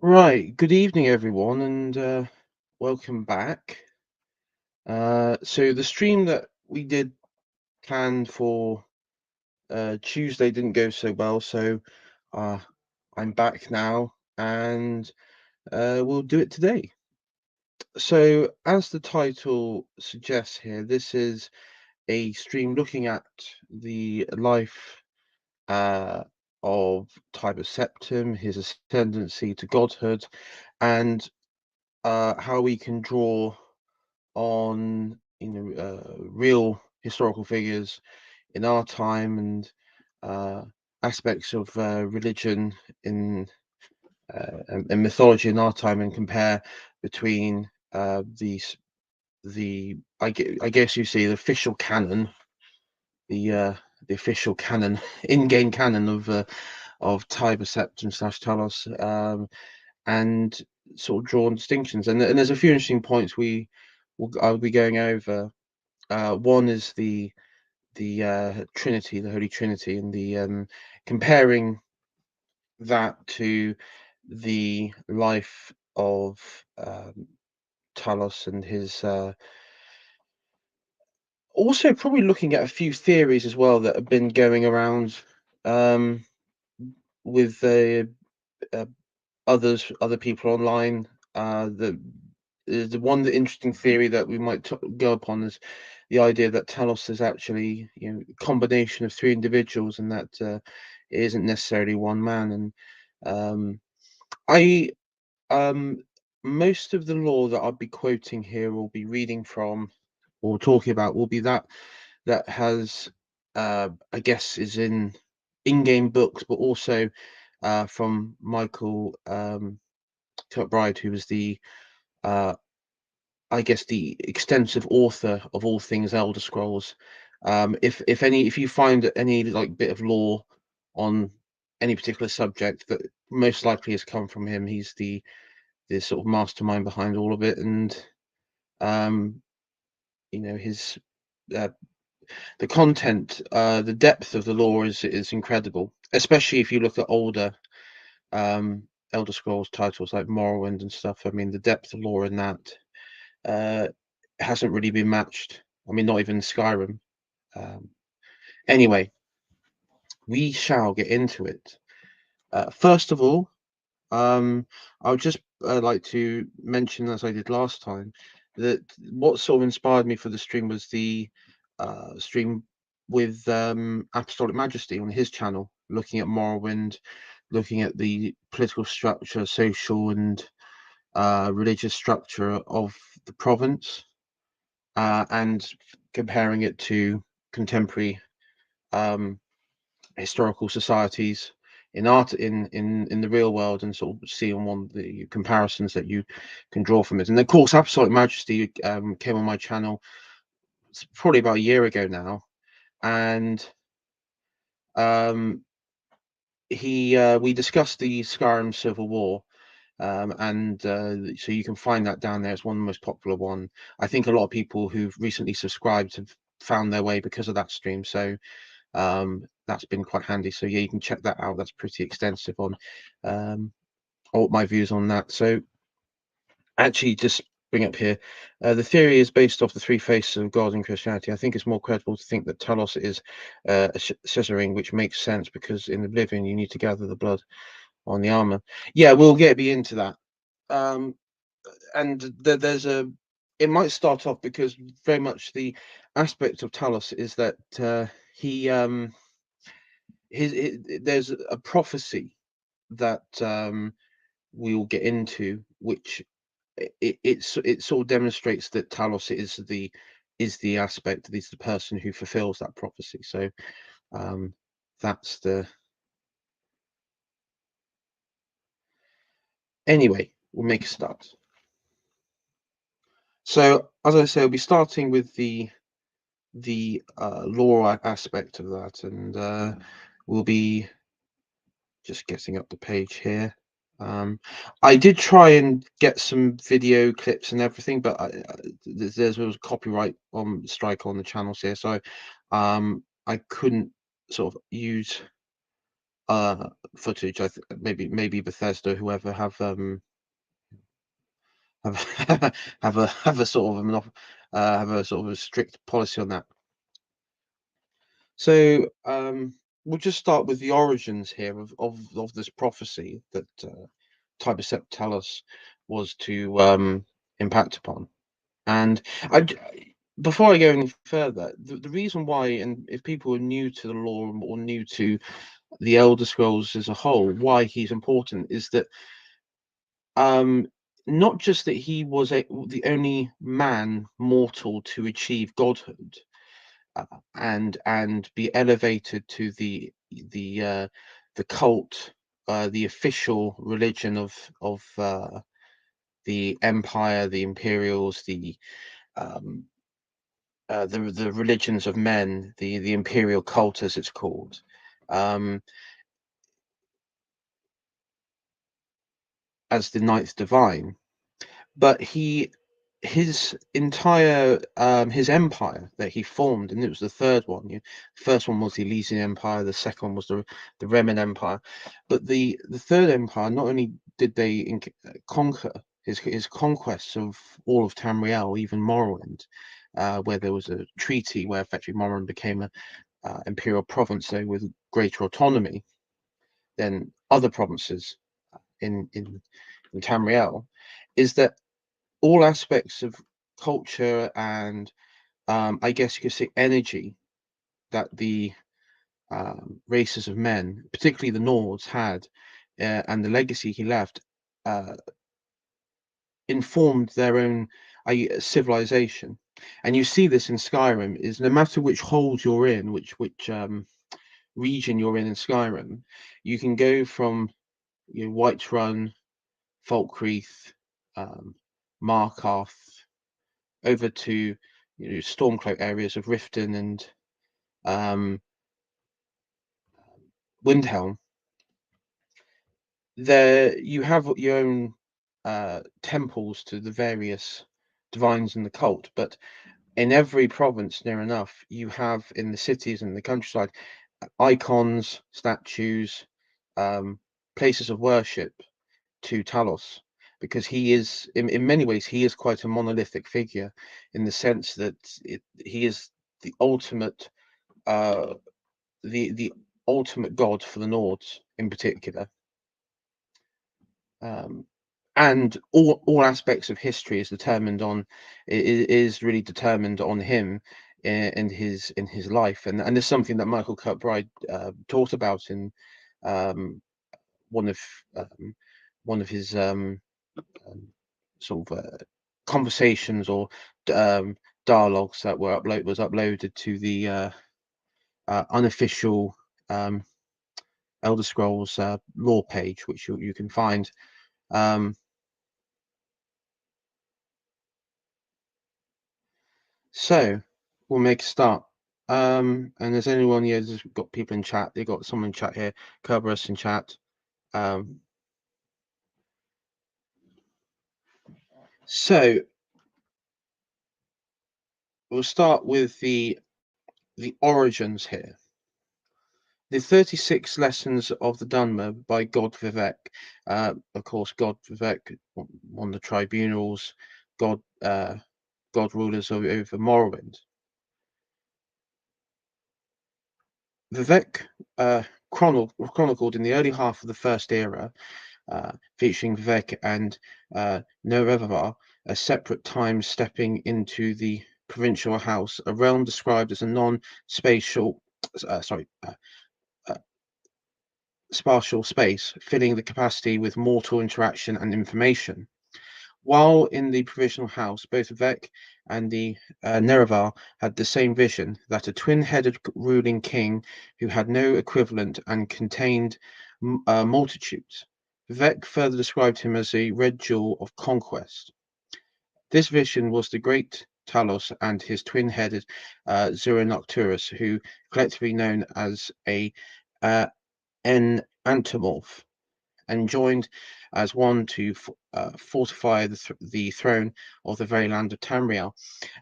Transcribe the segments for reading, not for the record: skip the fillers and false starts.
Right. Good evening, everyone, and welcome back. So the stream that we did plan for Tuesday didn't go so well, so uh, I'm back now, and we'll do it today. So, as the title suggests here, this is a stream looking at the life uh, of Tiber Septim, his ascendancy to godhood, and how we can draw on real historical figures in our time and uh, aspects of religion in and mythology in our time and compare between I guess you see the official canon, the uh, the official canon, in-game canon of Tiber Septim slash Talos, and sort of drawn distinctions. And there's a few interesting points I'll be going over. One is the Trinity, the Holy Trinity, and the comparing that to the life of Talos and his. Also, probably looking at a few theories as well that have been going around um, with uh, other people online. The interesting theory that we might go upon is the idea that Talos is actually, a combination of three individuals, and that it isn't necessarily one man. And um, I um, most of the lore that I'll be quoting here, will be reading from, or talking about, will be that has, I guess, is in-game books, but also from Michael Kirkbride, who was uh, I guess, the extensive author of all things Elder Scrolls. If you find any like bit of lore on any particular subject, that most likely has come from him. He's the sort of mastermind behind all of it, and um, his uh, the content, the depth of the lore is incredible, especially if you look at older um, Elder Scrolls titles like Morrowind and stuff. I mean, the depth of lore in that uh, hasn't really been matched. I mean, not even Skyrim. Um, anyway, we shall get into it. First of all, I would just like to mention, as I did last time, that what sort of inspired me for the stream was the stream with Apostolic Majesty on his channel, looking at Morrowind, looking at the political structure, social and religious structure of the province, and comparing it to contemporary um, historical societies in art in the real world, and sort of seeing one of the comparisons that you can draw from it. And of course, Absolute Majesty came on my channel probably about a year ago now, and um, he we discussed the Skyrim Civil War. And so you can find that down there. It's one of the most popular one. I think a lot of people who've recently subscribed have found their way because of that stream. So that's been quite handy. So yeah, you can check that out. That's pretty extensive on um, all my views on that. So actually, just bring up here, the theory is based off the three faces of God in Christianity. I think it's more credible to think that Talos is a Caesarine, which makes sense because in Oblivion you need to gather the blood on the armor. Yeah, we'll be into that. Um, and there's it might start off because very much the aspect of Talos is that he there's a prophecy that we will get into, which it sort of demonstrates that Talos is the aspect, is the person who fulfills that prophecy. So um, that's the anyway. We'll make a start. So as I say, we'll be starting with the lore aspect of that, and we'll be just getting up the page here. I did try and get some video clips and everything, but there was a copyright on strike on the channels here, so I couldn't sort of use footage. Maybe Bethesda, whoever have have a sort of a have a sort of a strict policy on that. So we'll just start with the origins here of this prophecy that Tiber Septalis was to impact upon. And before I go any further, the reason why, and if people are new to the lore or new to the Elder Scrolls as a whole, why he's important is that um, not just that he was the only man mortal to achieve godhood, uh, and be elevated to the cult, the official religion of the empire, the Imperials, um, the religions of men, the imperial cult as it's called, um, as the ninth divine. But his entire his empire that he formed, and it was the third one. First one was the Elysian Empire. The second one was the Reman Empire. But the third empire, not only did they conquer his conquests of all of Tamriel, even Morrowind, where there was a treaty where effectively Morrowind became a imperial province, so with greater autonomy than other provinces in Tamriel, is that all aspects of culture and I guess you could say energy that the races of men, particularly the Nords, had, and the legacy he left, uh, informed their own civilization. And you see this in Skyrim. Is no matter which hold you're in, which region you're in Skyrim, you can go from Whiterun, Falkreath, um, Markarth, over to Stormcloak areas of Riften and um, Windhelm. There you have your own temples to the various divines in the cult, but in every province, near enough, you have in the cities and the countryside icons, statues, um, places of worship to Talos, because he is, in many ways, he is quite a monolithic figure in the sense that he is the ultimate, uh, the ultimate god for the Nords in particular, um, and all aspects of history is determined on is really determined on him in his life, and there's something that Michael Kirkbride taught about in um, one of um, one of his um, sort of conversations or um, dialogues that was uploaded to the unofficial um, Elder Scrolls lore page, which you can find. Um, so we'll make a start. And there's anyone here? There's got people in chat. They got someone in chat here. Kerberos in chat. Um, so we'll start with the origins here. The 36 Lessons of the Dharma by God Vivek. Of course, God Vivek on the tribunals, God God rulers over Morrowind. Vivek chronicled in the early half of the First Era, featuring Vivek and Nerevar, a separate time stepping into the provincial house, a realm described as a non-spatial, uh, spatial space, filling the capacity with mortal interaction and information. While in the provisional house, both Vivek and the Nerevar had the same vision, that a twin-headed ruling king who had no equivalent and contained multitudes. Vivek further described him as a red jewel of conquest. This vision was the great Talos and his twin-headed Nocturus, who collectively known as an antomorph, and joined as one to fortify the throne of the very land of Tamriel.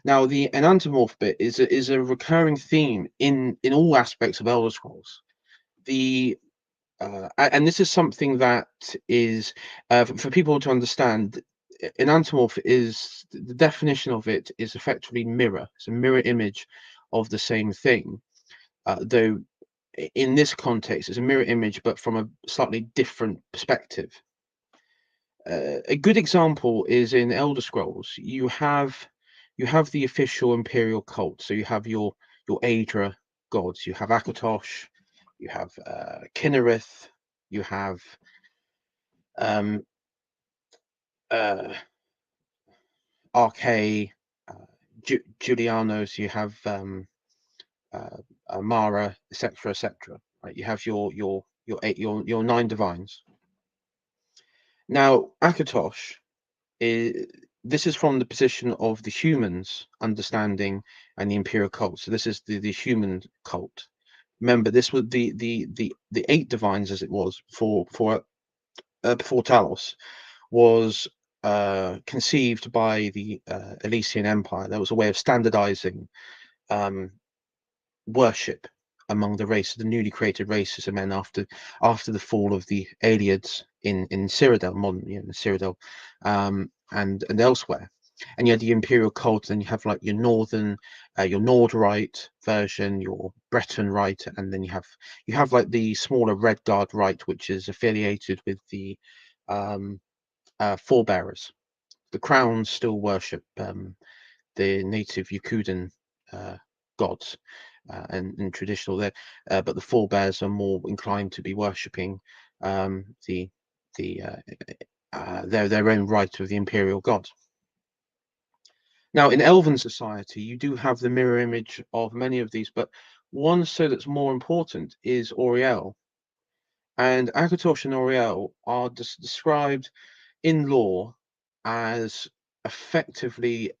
Now, the enantiomorph bit is a recurring theme in all aspects of Elder Scrolls. The and this is something that is for people to understand. An anthropomorph is the definition of it is effectively mirror. It's a mirror image of the same thing. Though in this context, it's a mirror image, but from a slightly different perspective. A good example is in Elder Scrolls. You have the official imperial cult. So you have your Aedra gods. You have Akatosh. You have Kinnereth. You have um, uh, Arche, Julianos. You have uh, Mara, etc., etc. Right? You have your nine divines. Now, Akatosh is this is from the position of the humans understanding and the imperial cult. So this is the human cult. Remember, this was the eight divines as it was before Talos was conceived by the Elysian Empire. There was a way of standardizing um, worship among the race, the newly created races of men after the fall of the Aelids in Cyrodiil, modern Cyrodiil, and elsewhere. And you had the imperial cult, and you have like your northern, your Nordrite version, your Breton Rite, and then you have like the smaller Red Guard Rite, which is affiliated with the um, forebearers. The crowns still worship the native Yakudan uh, gods and traditional there, but the forebears are more inclined to be worshipping the their own right of the imperial god. Now, in Elven society, you do have the mirror image of many of these, but one so that's more important is Auriel. And Akatosh and Auriel are described in lore as effectively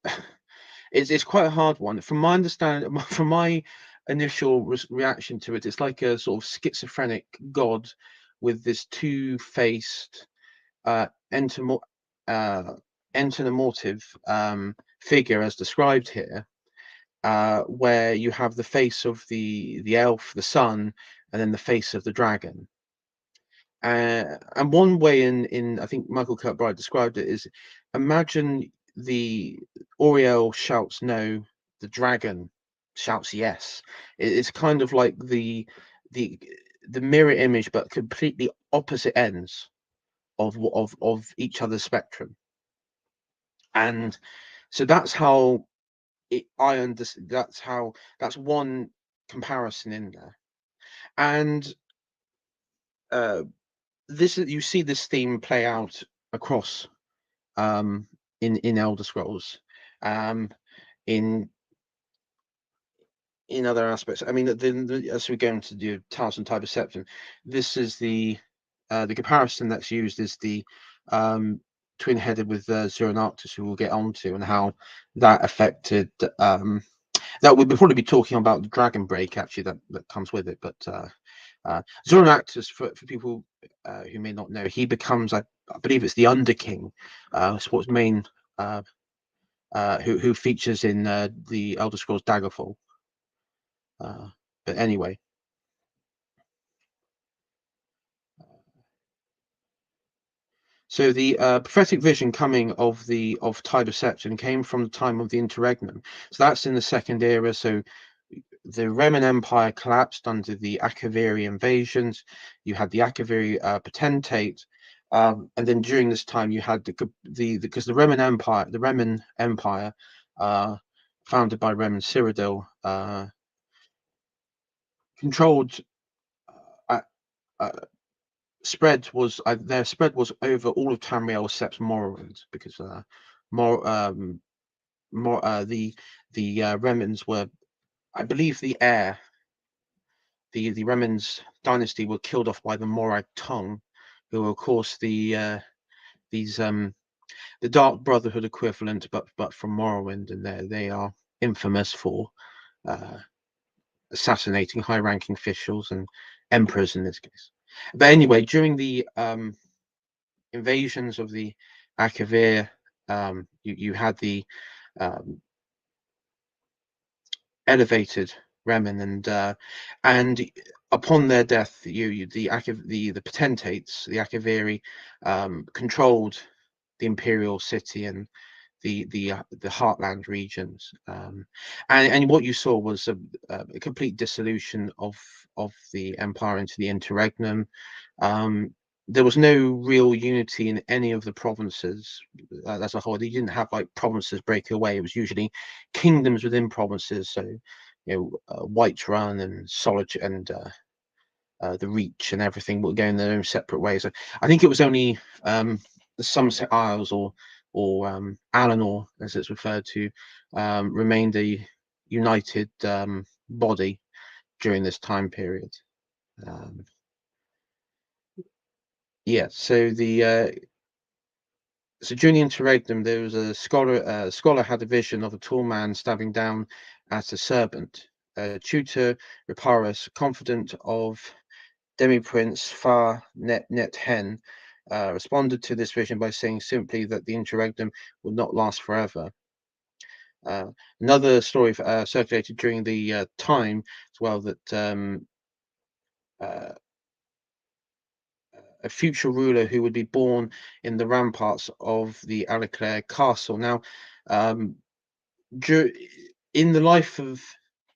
it's quite a hard one. From my understanding, from my initial reaction to it, it's like a sort of schizophrenic god with this two-faced uh, entomo- uh, entomotive figure, as described here, where you have the face of the elf, the sun, and then the face of the dragon. And one way in I think Michael Kirkbride described it is imagine the Oriel shouts no, the dragon shouts yes. It's kind of like the the mirror image, but completely opposite ends of each other's spectrum. And so that's how I understand. That's one comparison in there. And uh, this is you see this theme play out across um, in Elder Scrolls, um, in other aspects. I mean, as we go into the Talos and Tiber Septim, this is the comparison that's used is the twin-headed with Xeronarctus, who we'll get onto, and how that affected. That we'll probably be talking about the Dragon Break actually that comes with it, but Xeronarctus, for people who may not know, he becomes I believe it's the Underking, what's main who features in the Elder Scrolls Daggerfall. But anyway, so the prophetic vision coming of Tiber Septim came from the time of the interregnum. So that's in the second era. So the Roman Empire collapsed under the Akaviri invasions. You had the Akaviri potentate, and then during this time you had because the Roman Empire, founded by Roman Cyrodiil, controlled uh, uh, their spread was over all of Tamriel except Morrowind, because more the Remnants were, I believe, the Remnants dynasty were killed off by the Morag Tongue, who are of course these the Dark Brotherhood equivalent, but from Morrowind, and they are infamous for uh, assassinating high-ranking officials and emperors in this case. But anyway, during the invasions of the Akavir, you had the um, elevated Remen, and upon their death, the potentates, the Akaviri, controlled the imperial city and the heartland regions, and what you saw was a complete dissolution of the empire into the interregnum. There was no real unity in any of the provinces as a whole. They didn't have like provinces break away. It was usually kingdoms within provinces. So, Whiterun and Solitude and the Reach and everything will go in their own separate ways. I think it was only the Somerset Isles or Alanor, as it's referred to, remained a united body during this time period. Yeah, so during the interregnum, there was a scholar had a vision of a tall man stabbing down at a serpent. Tutor Reparus, confident of Demi-Prince Far Net Hen, responded to this vision by saying simply that the interregnum would not last forever. Another story circulated during the time as well, that a future ruler who would be born in the ramparts of the Aliclair castle. Now, in the life of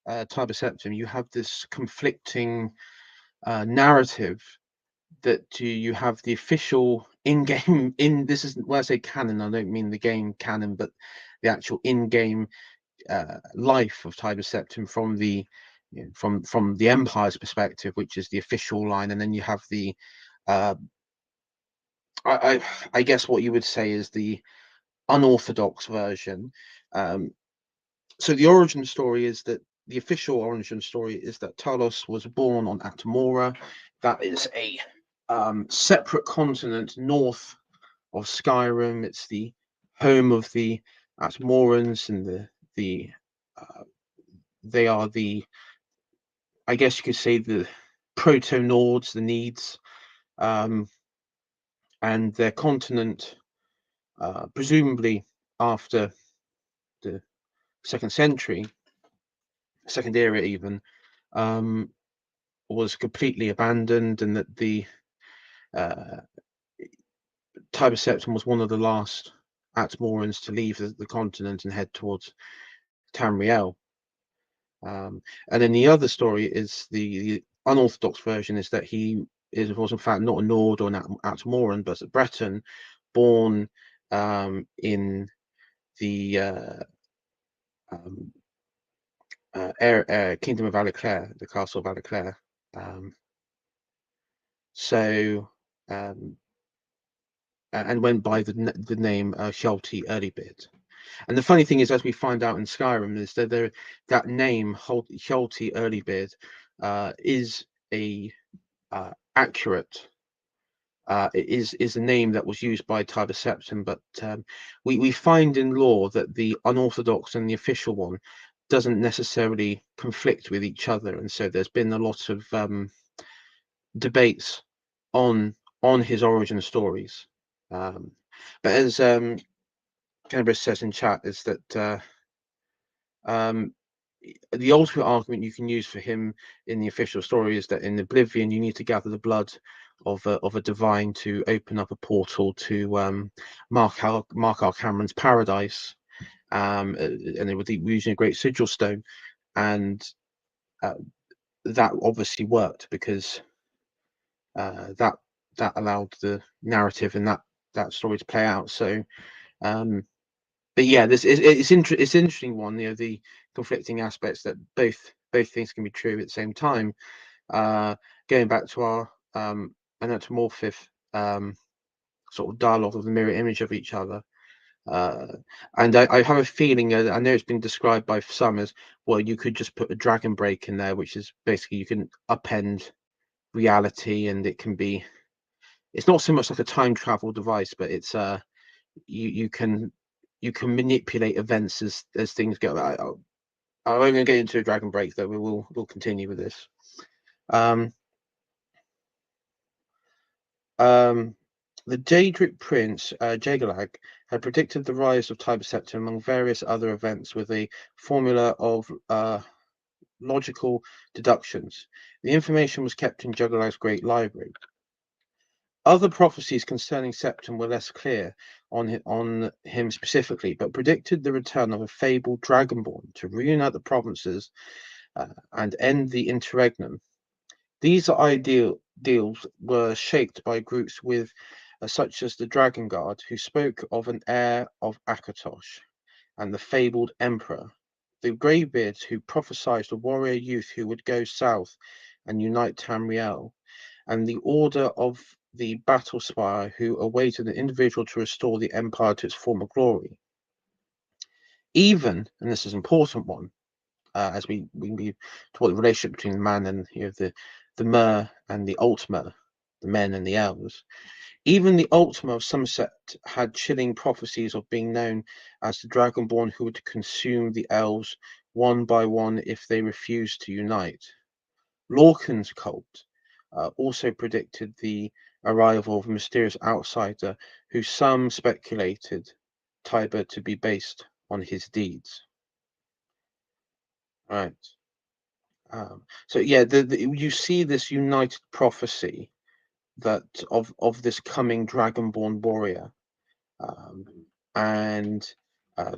Tiber Septim, you have this conflicting narrative that you have the official in-game this is when I say canon, I don't mean the game canon, but the actual in-game life of Tiber Septim from the from the Empire's perspective, which is the official line, and then you have the I guess what you would say is the unorthodox version. So the origin story is that the official origin story is that Talos was born on Atmora. That is a separate continent north of Skyrim. It's the home of the Atmorans, and they are the, I guess you could say, the proto-Nords, the Needs, and their continent, presumably after the second century, second era even, was completely abandoned, and that the Tiber Septim was one of the last Atmorans to leave the continent and head towards Tamriel. And then the other story is the unorthodox version, is that he was in fact not a Nord or an Atmoran, but a Breton, born in the kingdom of Aliclair, the castle of Aliclair. And went by the name Hjalti Earlybeard. And the funny thing is, as we find out in Skyrim, is that that name Hjalti Earlybeard is a accurate. It is a name that was used by Tiber Septim, but we find in lore that the unorthodox and the official one doesn't necessarily conflict with each other, and so there's been a lot of debates on his origin stories. But as Cannabis says in chat, is that the ultimate argument you can use for him in the official story is that in Oblivion you need to gather the blood of a divine to open up a portal to Mark Cameron's paradise, and they were using a great sigil stone, and that obviously worked because that allowed the narrative and that story to play out. So but yeah, it's interesting one, the conflicting aspects that both things can be true at the same time. Going back to our anthropomorphic sort of dialogue of the mirror image of each other, and I have a feeling, I know it's been described by some as, well, you could just put a dragon break in there, which is basically you can upend reality, and it's not so much like a time travel device, but it's you can manipulate events as things go. I'm going to get into a dragon break, though. We'll continue with this. The Daedric prince Jagelag had predicted the rise of Tiber Septim among various other events with a formula of logical deductions. The information was kept in Juggernaut's great library. Other prophecies concerning Septim were less clear on him specifically, but predicted the return of a fabled Dragonborn to reunite the provinces and end the interregnum. These ideals were shaped by groups with such as the Dragon Guard, who spoke of an heir of Akatosh, and the fabled Emperor, the Greybeards, who prophesied a warrior youth who would go south and unite Tamriel, and the Order of the Battle Spire, who awaited an individual to restore the Empire to its former glory. Even, and this is an important one, as we talk about the relationship between the man and the Mer and the Altmer, the men and the elves. Even the Altmer of Somerset had chilling prophecies of being known as the Dragonborn who would consume the elves one by one if they refused to unite. Lorcan's cult also predicted the arrival of a mysterious outsider who some speculated Tiber to be based on his deeds. Right. So yeah, you see this united prophecy that of this coming Dragonborn warrior, um, and uh,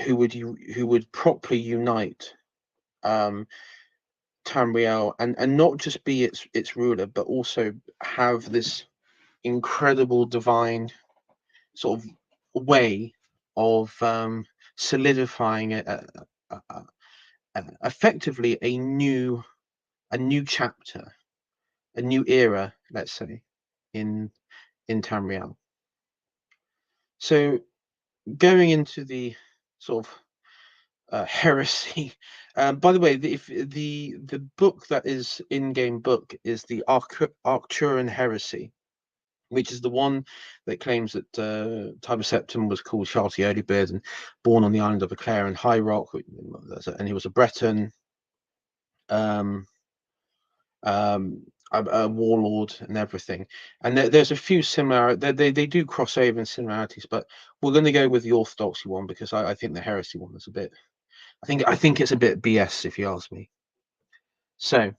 who would properly unite Tamriel and not just be its ruler, but also have this incredible divine sort of way of solidifying effectively a new chapter, a new era, let's say, in Tamriel. So going into the sort of heresy. By the way, if the book that is in-game book is the Arcturan Heresy, which is the one that claims that Tiber Septim was called Charles the Early Bird and born on the island of Eclair and High Rock, and he was a Breton, um, a warlord, and everything. And there's a few similar. They do cross over in similarities, but we're going to go with the Orthodoxy one because I think the Heresy one is a bit. I think it's a bit BS if you ask me. So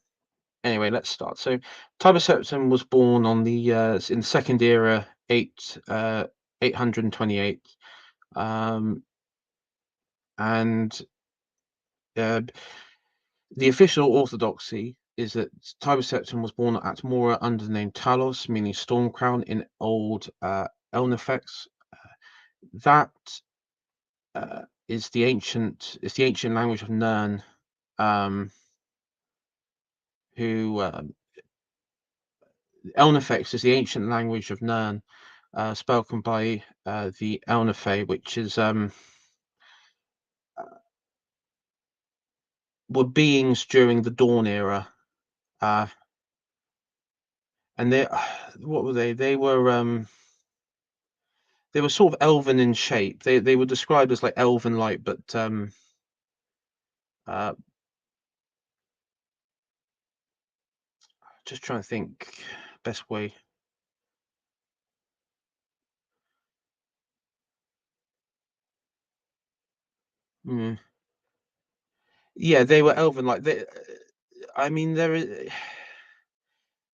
anyway, let's start. So Tiber Septim was born on the in the Second Era, 828, and uh, the official orthodoxy is that Tiber Septim was born at Mora under the name Talos, meaning storm crown in old Elnifex. That is the ancient language of Nern, who Elnifex is the ancient language of Nern, spoken by the Elnife, which is were beings during the Dawn era, and they what were they? They were sort of elven in shape. They were described as like elven like, but just trying to think best way. Mm. Yeah, they were elven like. I mean, there is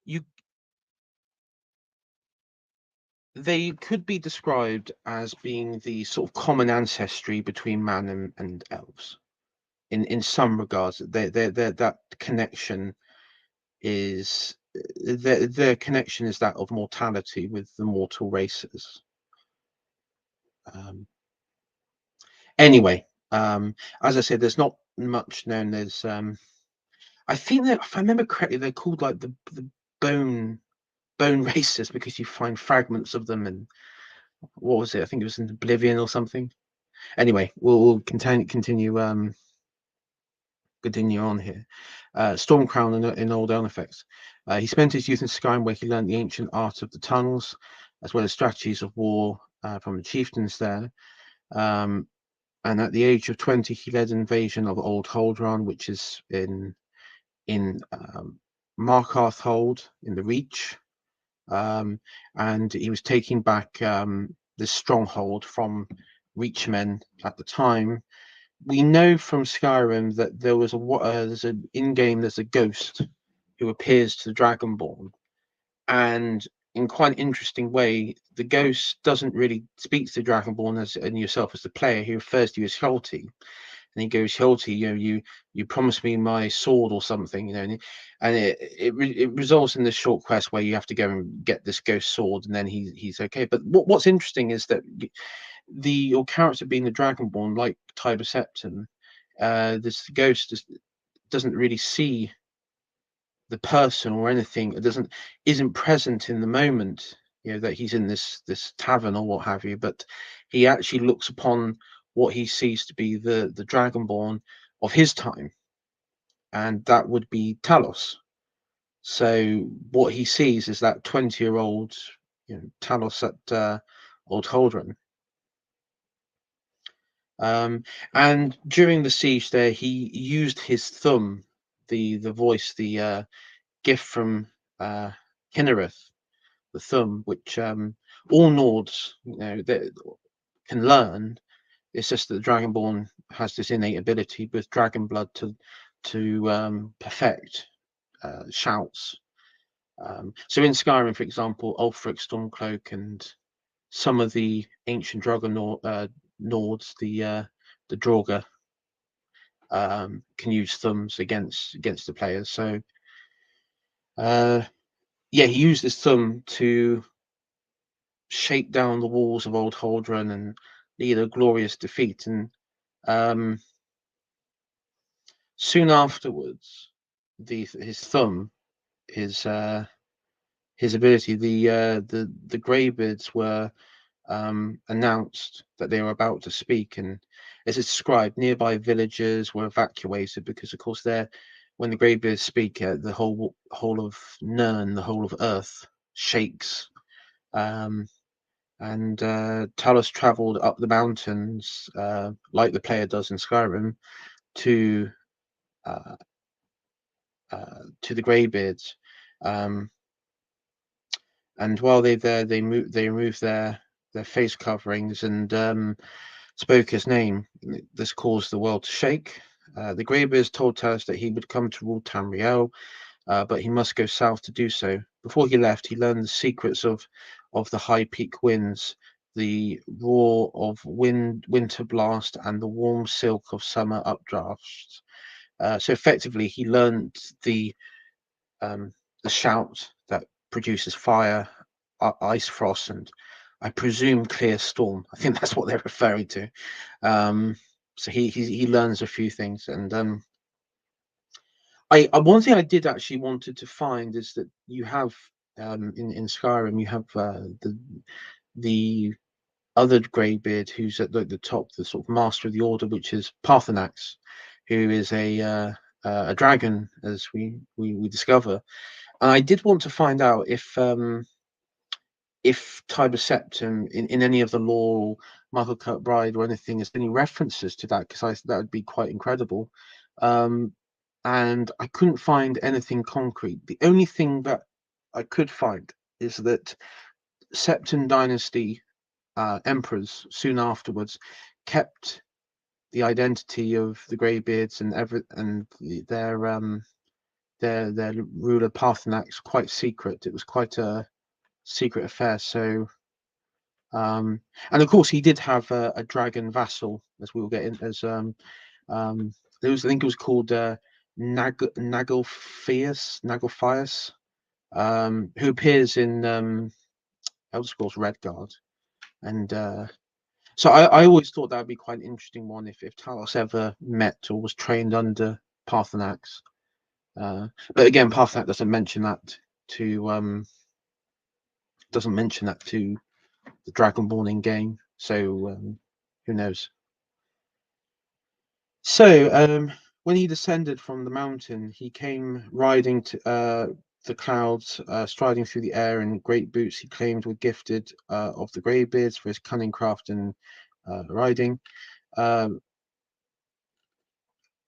you. They could be described as being the sort of common ancestry between man and elves. In some regards, that connection is their connection is that of mortality with the mortal races. Um, anyway, as I said, there's not much known. There's I think that if I remember correctly, they're called like the bone races because you find fragments of them, and what was it? I think it was in Oblivion or something. Anyway, we'll continue on here. Stormcrown in Old Elnifex. He spent his youth in Skyrim, where he learned the ancient art of the tunnels, as well as strategies of war from the chieftains there. And at the age of 20, he led an invasion of Old Holdron, which is in Markarth Hold in the Reach, and he was taking back this stronghold from Reachmen at the time, we know from Skyrim that there's an in game, there's a ghost who appears to the Dragonborn, and in quite an interesting way, the ghost doesn't really speak to the Dragonborn and yourself as the player. He refers to you as Hjalti, and he goes, Hjalti, you promised me my sword or something, and it results in this short quest where you have to go and get this ghost sword, and then he's okay. But what's interesting is that your character being the Dragonborn, like Tiber Septim, this ghost doesn't really see the person or anything. It isn't present in the moment, that he's in this tavern or what have you. But he actually looks upon what he sees to be the Dragonborn of his time, and that would be Talos. So what he sees is that 20-year-old, Talos at Old Holdren. And during the siege there, he used his thumb, the voice, the gift from uh, Kinnereth, the thumb, which all Nords, that can learn. It's just that the Dragonborn has this innate ability with dragon blood to perfect shouts. So in Skyrim, for example, Ulfric Stormcloak and some of the ancient Dragon Nords, the Draugr, can use thumbs against the players. So yeah, he used his thumb to shake down the walls of Old Holdren and lead a glorious defeat. And um, soon afterwards, his thumb, his his ability, the Greybeards were announced that they were about to speak, and as it's described, nearby villages were evacuated because, of course, when the Greybeards speak, the whole of Nirn, the whole of Earth shakes. And Talos travelled up the mountains, like the player does in Skyrim, to uh, to the Greybeards. Um, and while they're there, they removed their face coverings and spoke his name. This caused the world to shake. The Greybeards told Talos that he would come to rule Tamriel, but he must go south to do so. Before he left, he learned the secrets of the high peak winds, the roar of winter blast, and the warm silk of summer updrafts. So effectively, he learned um, the shout that produces fire, ice frost, and I presume clear storm. I think that's what they're referring to. Um, so he learns a few things, and one thing I did actually wanted to find is that you have in Skyrim you have the other Greybeard who's at the top, the sort of master of the order, which is Parthenax, who is a dragon, as we discover. And I did want to find out if Tiber Septim in any of the lore, or Michael Kirkbride or anything, there's any references to that, because that would be quite incredible. Um, and I couldn't find anything concrete. The only thing that I could find is that Septim Dynasty emperors soon afterwards kept the identity of the Greybeards and their ruler Parthenax quite secret. It was quite a secret affair. So and of course he did have a dragon vassal, as we will get in as there was, I think it was called Nagelfius, who appears in Elder Scrolls Redguard. And so I always thought that would be quite an interesting one if Talos ever met or was trained under Parthenax. But again, Parthenax to doesn't mention that to the Dragonborn in game. So who knows? So when he descended from the mountain, he came riding to the clouds, striding through the air in great boots he claimed were gifted of the Greybeards for his cunning craft and riding. Um,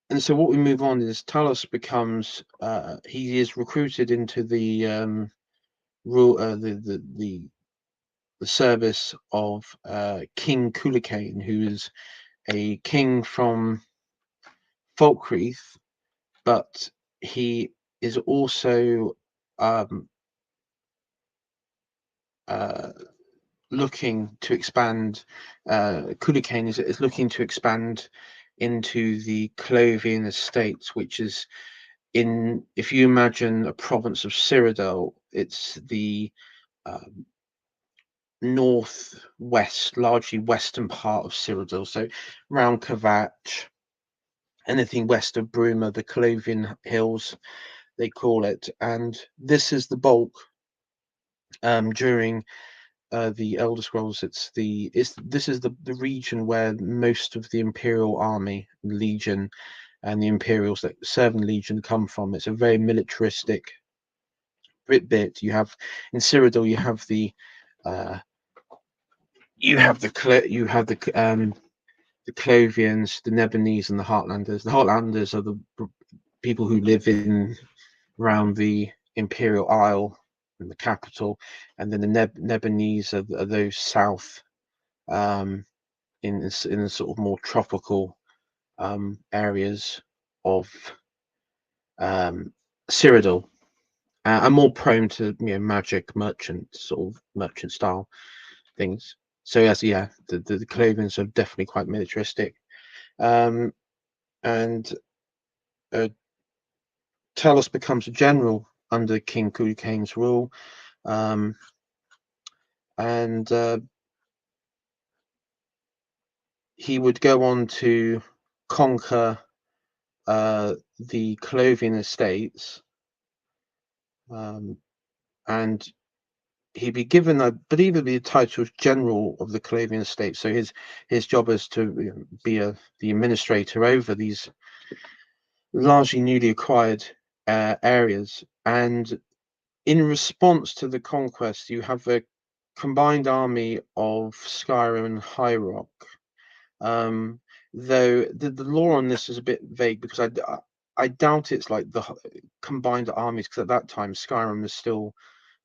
and so what we move on is Talos becomes he is recruited into the rule the service of King Culicane, who is a king from Falkreath, but he is also um, uh, looking to expand. Cuchulainn is looking to expand into the Clovian estates, which is in, if you imagine a province of Cyrodiil, it's the um, northwest, largely western part of Cyrodiil. So around Kvatch, anything west of Bruma, the Clovian Hills, they call it. And this is the bulk during the Elder Scrolls. This is the region where most of the Imperial Army, Legion, and the Imperials that serve in Legion come from. It's a very militaristic bit. You have in Cyrodiil, uh, the Clovians, the Nebonese, and the Heartlanders. The Heartlanders are the people who live in around the Imperial Isle and the capital, and then the Nebonese are those south, um, in the sort of more tropical areas of Cyrodiil, and more prone to magic, sort of merchant style things. So yes, yeah, the Clovians are definitely quite militaristic, um, and uh, Talos becomes a general under King Cuchulainn's rule, um, and he would go on to conquer the Clovian estates, and he'd be given, I believe, the title of general of the Clovian estates. So his job is to be the administrator over these largely newly acquired areas. And in response to the conquest, you have a combined army of Skyrim and High Rock. Though the law on this is a bit vague, because I doubt it's like the combined armies, because at that time Skyrim is still,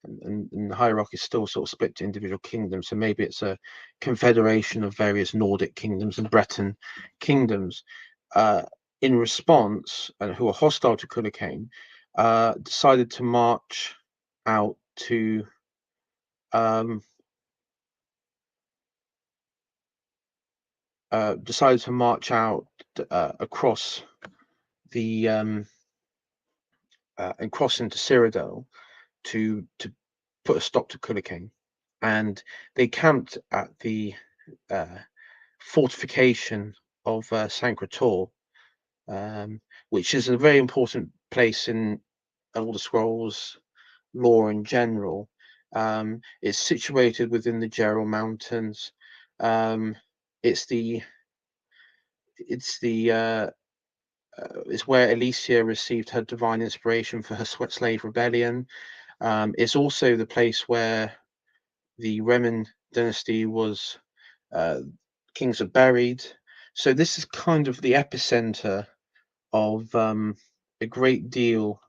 and High Rock is still sort of split to individual kingdoms. So maybe it's a confederation of various Nordic kingdoms and Breton kingdoms. Uh, in response, and who are hostile to Cuchulainn, decided to march out to um, across the and cross into Cyrodiil to put a stop to Cuchulainn. And they camped at the uh, fortification of Sancre-Tor, which is a very important place in Elder Scrolls lore in general. It's situated within the Gerald Mountains. Um, it's the it's the it's where Alicia received her divine inspiration for her slave rebellion. It's also the place where the Remen dynasty was uh, kings are buried. So this is kind of the epicenter of a great deal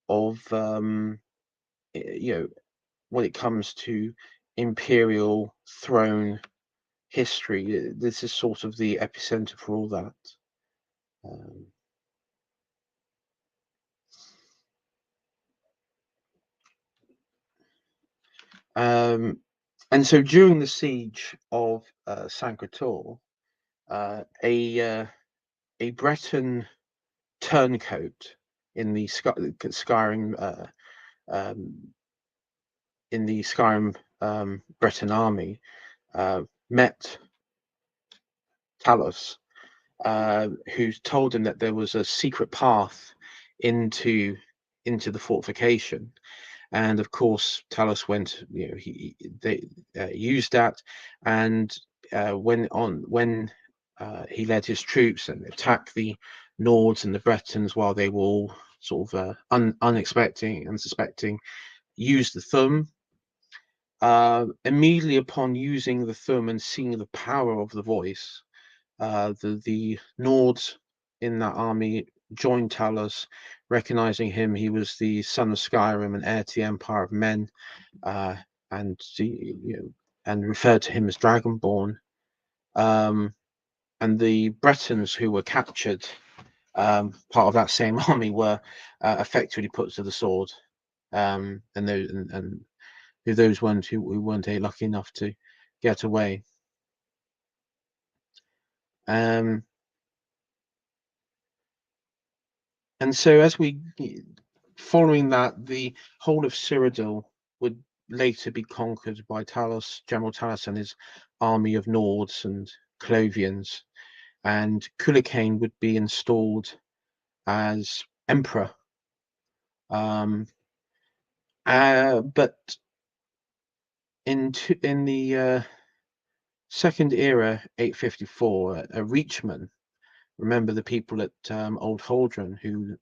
of when it comes to imperial throne history. This is sort of the epicenter for all that. Um, um, and so during the siege of Sancre-Tor, a Breton turncoat in the Skyrim um, Breton army met Talos, who told him that there was a secret path into the fortification. And of course, Talos went. They used that, and when he led his troops and attacked the Nords and the Bretons while they were all sort of unexpecting and suspecting, used the thumb. Immediately upon using the thumb and seeing the power of the voice, the Nords in that army joined Talos, recognizing him. He was the son of Skyrim and heir to the Empire of Men, uh, and and referred to him as Dragonborn. Um, the Bretons who were captured, part of that same army, were effectively put to the sword, and those ones who weren't lucky enough to get away. And so as following that, the whole of Cyrodiil would later be conquered by Talos, General Talos, and his army of Nords and Clovians, and Cuchulainn would be installed as emperor. But in the second era, 854, a Reachman, remember the people at Old Holdren, who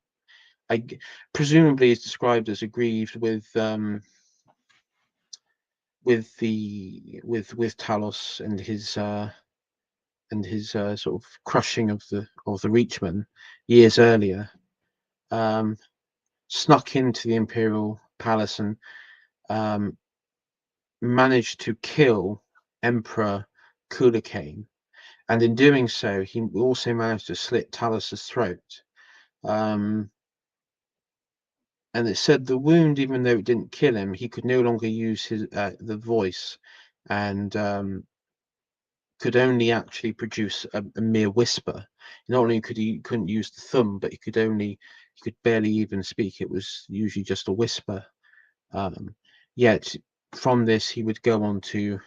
presumably is described as aggrieved with Talos and his sort of crushing of the Reachman years earlier, snuck into the imperial palace and managed to kill Emperor Cuchulainn, and in doing so, he also managed to slit Talos's throat. And it said the wound, even though it didn't kill him, he could no longer use his the voice, and could only actually produce a mere whisper. Not only couldn't use the thumb, but he could barely even speak. It was usually just a whisper. Yet from this, he would go on to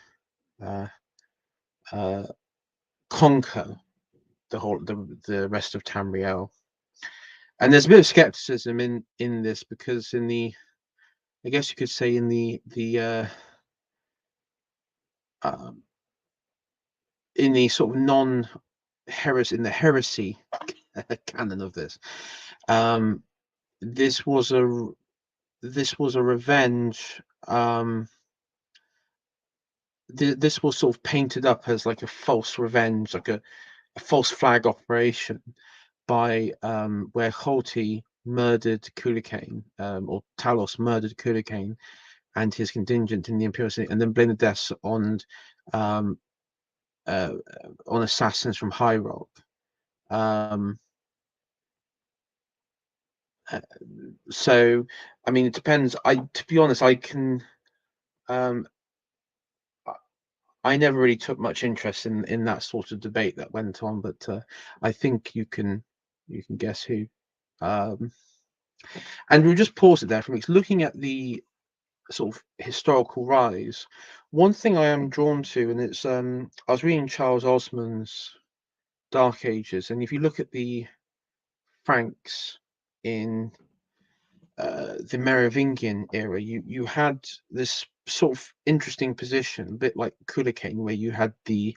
conquer the rest of Tamriel. And there's a bit of skepticism in this, because I guess you could say in the sort of in the heresy canon of this, this was a revenge. This was sort of painted up as like a false revenge, like a false flag operation by where Holti murdered Cuchulainn, or Talos murdered Cuchulainn and his contingent in the Imperial City, and then blamed the deaths on assassins from High Rock. So, I mean, it depends. To be honest, I never really took much interest in that sort of debate that went on, but I think you can guess who. And we'll just pause it there for me. Looking at the sort of historical rise, one thing I am drawn to, and it's I was reading Charles Osman's Dark Ages, and if you look at the Franks in the Merovingian era, you had this sort of interesting position, a bit like Cuchulainn, where you had the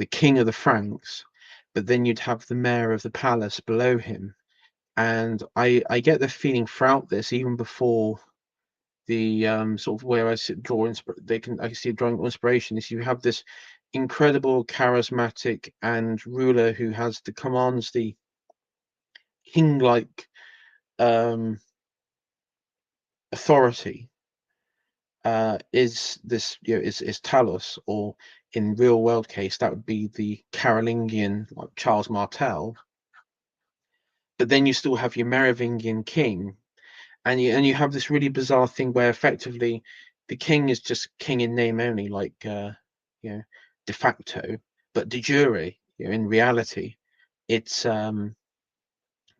king of the Franks, but then you'd have the mayor of the palace below him. And I get the feeling throughout this, even before the sort of where I see drawing inspiration, is you have this incredible charismatic and ruler who commands the king-like authority, is Talos, or in real world case that would be the Carolingian, like Charles Martel. But then you still have your Merovingian king, and you have this really bizarre thing where effectively the king is just king in name only, like de facto, but de jure, in reality, it's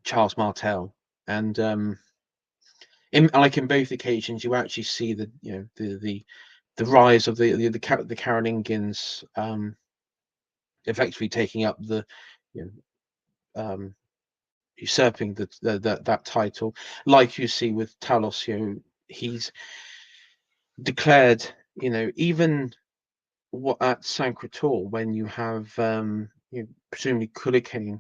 Charles Martel. And in both occasions, you actually see the rise of the Carolingians, effectively taking up usurping that title, like you see with Talos. He's declared, even at Sancretor, when you have presumably Cuchulainn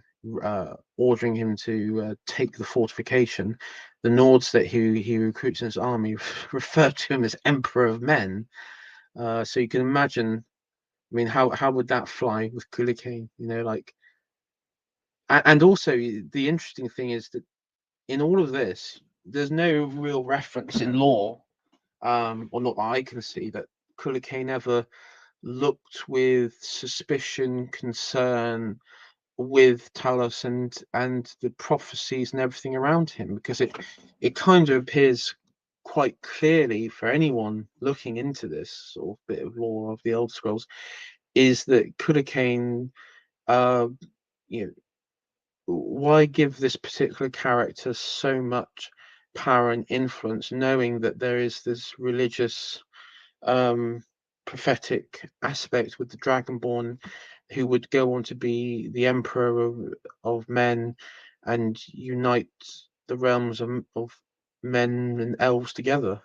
ordering him to take the fortification, the Nords that he recruits in his army refer to him as Emperor of Men. So you can imagine, I mean, how would that fly with Cuchulainn? And also the interesting thing is that in all of this, there's no real reference in law, or not that I can see, that Cuchulainn ever looked with suspicion, concern with Talos and the prophecies and everything around him, because it kind of appears quite clearly for anyone looking into this sort of bit of lore of the old scrolls is that Kudakane, uh, you know, why give this particular character so much power and influence, knowing that there is this religious, um, prophetic aspect with the Dragonborn, who would go on to be the emperor of men and unite the realms of men and elves together.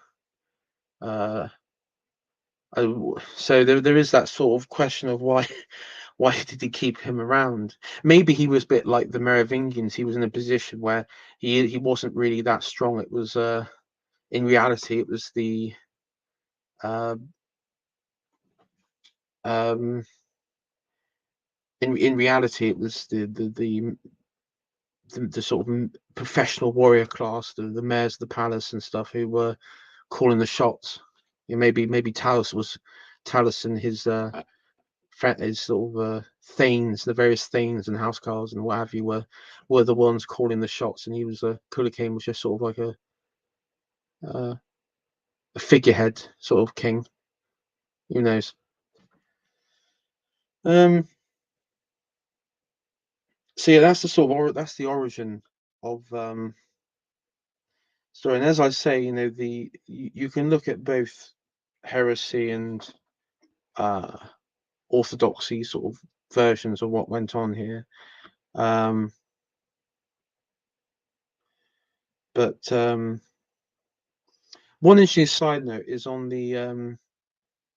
Uh, so there is that sort of question of why why did he keep him around? Maybe he was a bit like the Merovingians. He was in a position where he wasn't really that strong. It was in reality it was the uh, um, in reality it was the sort of professional warrior class, the mayors of the palace and stuff, who were calling the shots. Maybe Talos and his sort of thanes, the various thanes and housecarls and what have you, were the ones calling the shots, and he was Kulakane was just sort of like a figurehead sort of king. Who knows? Um, so yeah, that's the sort of that's the origin of story. And as I say, you can look at both heresy and uh, orthodoxy sort of versions of what went on here. Um, but one interesting side note is on the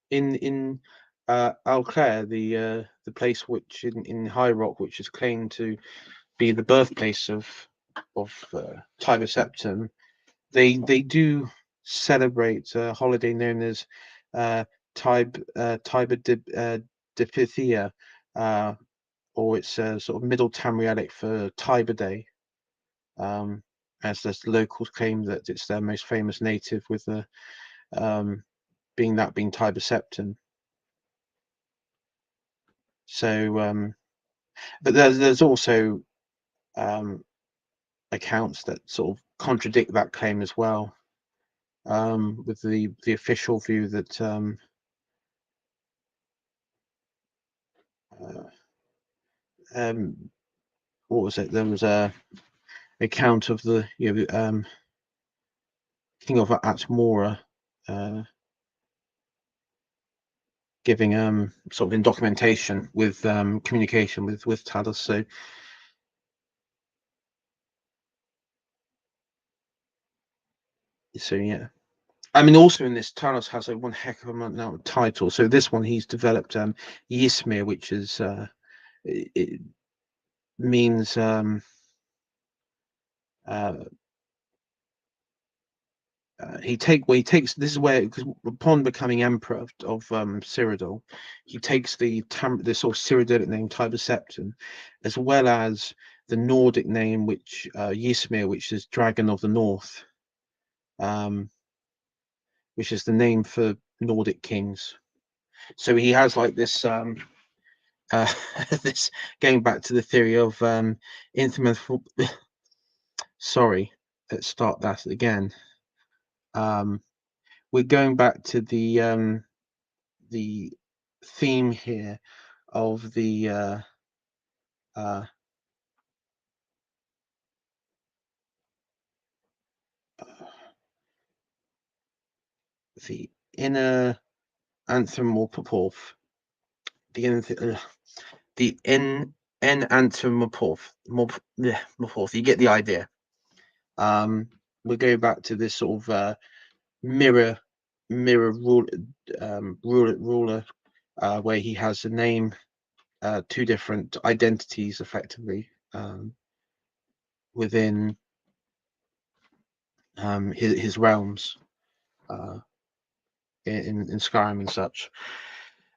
in Al Clare, the place which in High Rock, which is claimed to be the birthplace of Tiber Septim. They do celebrate a holiday known as uh, Tiber Dipithia, uh, or it's a sort of Middle Tamrielic for Tiber Day, um, as the locals claim that it's their most famous native, with the um, being Tiber Septim. So, but there's also um, accounts that sort of contradict that claim as well, with the official view that uh, um, what was it? There was a account of the king of Atmora uh, giving sort of in documentation with communication with Talos. So yeah. I mean, also in this, Talos has like one heck of a amount of titles. So this one, he's developed Ysmir, which is it means uh, he takes this is where, because upon becoming emperor of Cyrodiil, he takes the sort of Cyrodiilic name Tiber Septim, as well as the Nordic name, which Ysmir, which is Dragon of the North, um, which is the name for Nordic kings. So he has like this uh, this going back to the theory of intimate. Sorry, let's start that again. Um, we're going back to the theme here of uh, the inner anthropomorph, the the in anthropomorph, morph. You get the idea. Um, we go back to this sort of mirror rule, ruler, where he has a name, two different identities, effectively, within his realms, uh, in Skyrim and such.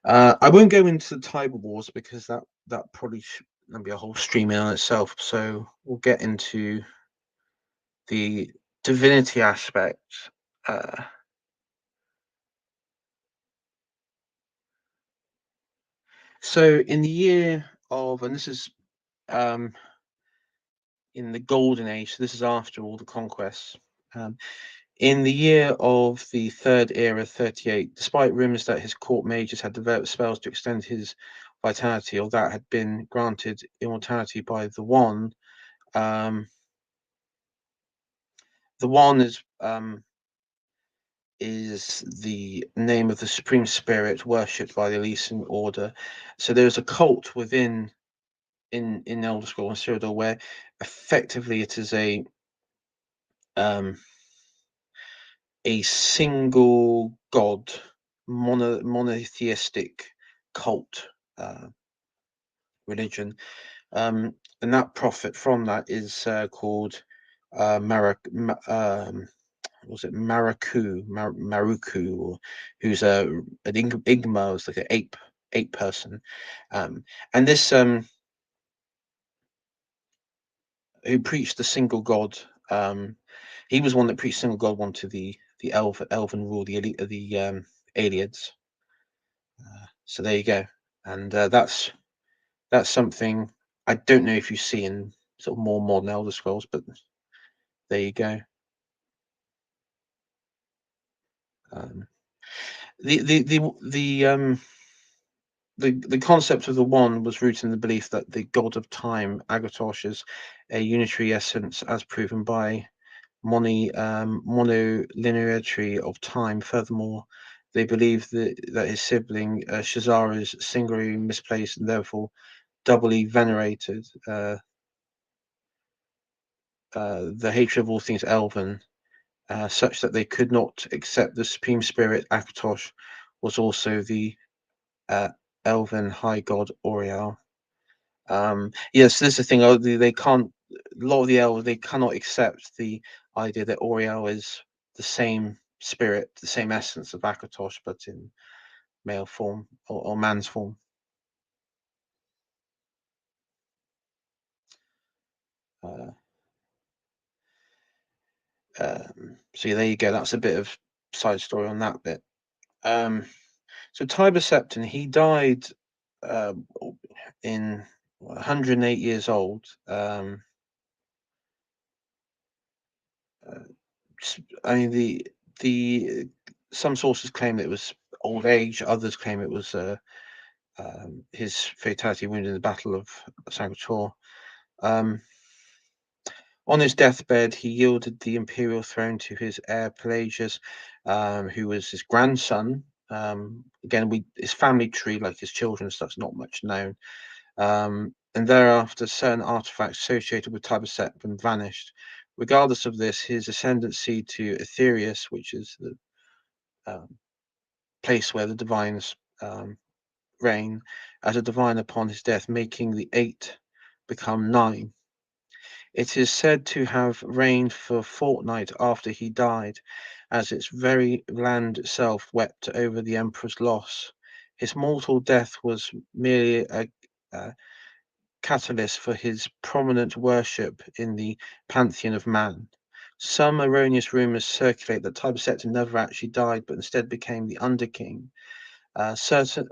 I won't go into the Tiber Wars because that probably should be a whole stream in on itself. So we'll get into the divinity aspect. Uh, So in the year of, and this is um, in the Golden Age, so this is after all the conquests. Um, in the year of the Third Era, 38, despite rumors that his court mages had developed spells to extend his vitality, or that had been granted immortality by um, the One is the name of the supreme spirit worshipped by the Elysian Order. So there's a cult within in Elder Scrolls and Cyrodiil where effectively it is um, a single god monotheistic cult religion, and that prophet from that is called was it Maruku, or who's an Igma, is like an ape person, and this who preached the single God. Um, he was one that preached single God one to the elven rule, the Aliens. So there you go, and that's something I don't know if you see in sort of more modern Elder Scrolls, but there you go. Um, the the concept of the one was rooted in the belief that the god of time, Agathos, is a unitary essence, as proven by monolinearity of time. Furthermore, they believe that his sibling Shazar is singularly misplaced and therefore doubly venerated. The hatred of all things elven, such that they could not accept the supreme spirit Akatosh was also the uh, elven high god Oriel. Yes, this is the thing. They can't. A lot of the elves they cannot accept the idea that Oriel is the same spirit, the same essence of Akatosh, but in male form or man's form. Uh, so yeah, there you go. That's a bit of side story on that bit. Um, so Tiber Septim, he died uh, in 108 years old. Uh, I mean, the some sources claim it was old age, others claim it was his fatality wound in the Battle of Sangator. Um, on his deathbed, he yielded the imperial throne to his heir Pelagius, who was his grandson. Again, his family tree, like his children and stuff's not much known. And thereafter, certain artifacts associated with Tiber Septim vanished. Regardless of this, his ascendancy to Aetherius, which is the um, place where the divines reign, as a divine upon his death, making the eight become nine. It is said to have reigned for a fortnight after he died, as its very land itself wept over the emperor's loss. His mortal death was merely a catalyst for his prominent worship in the pantheon of man. Some erroneous rumors circulate that Tiber Septim never actually died, but instead became the Underking. Certain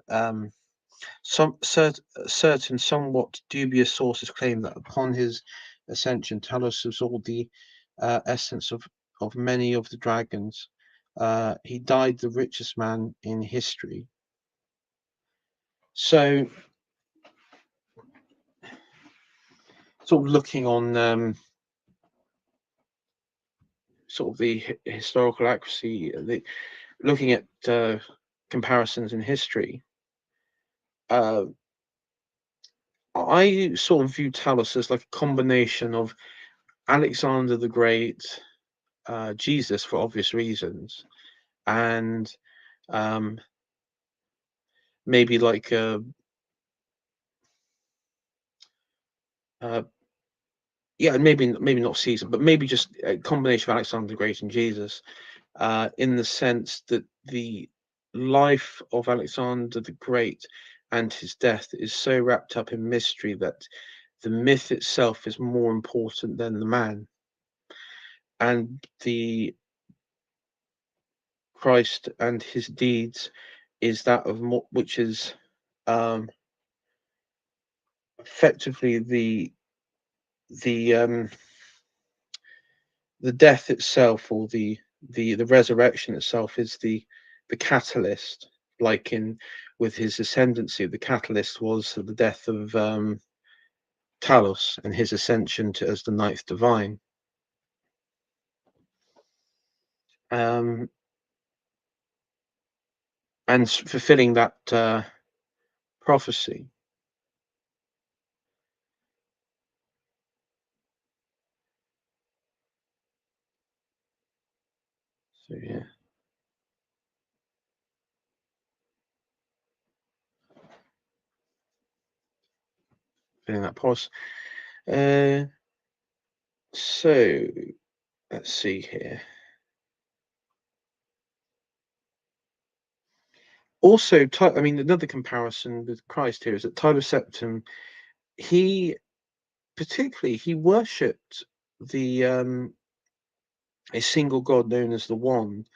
certain somewhat dubious sources claim that upon his ascension, Talos absorbed the essence of many of the dragons. He died the richest man in history. So, sort of looking on sort of the historical accuracy, looking at comparisons in history, uh, I sort of view Talos as like a combination of Alexander the Great, Jesus for obvious reasons, and um, maybe like uh, yeah, maybe not Caesar, but maybe just a combination of Alexander the Great and Jesus, in the sense that the life of Alexander the Great and his death is so wrapped up in mystery that the myth itself is more important than the man, and the Christ and his deeds is that of more, which is um, effectively the the death itself, or the resurrection itself, is the catalyst. Like in with his ascendancy, the catalyst was the death of Talos and his ascension to as the ninth divine, um, and fulfilling that prophecy. So yeah, fulfilling that prophecy. Uh, so let's see here. Also, I mean, another comparison with Christ here is that Tiber Septim, he particularly he worshipped the a single God known as the One,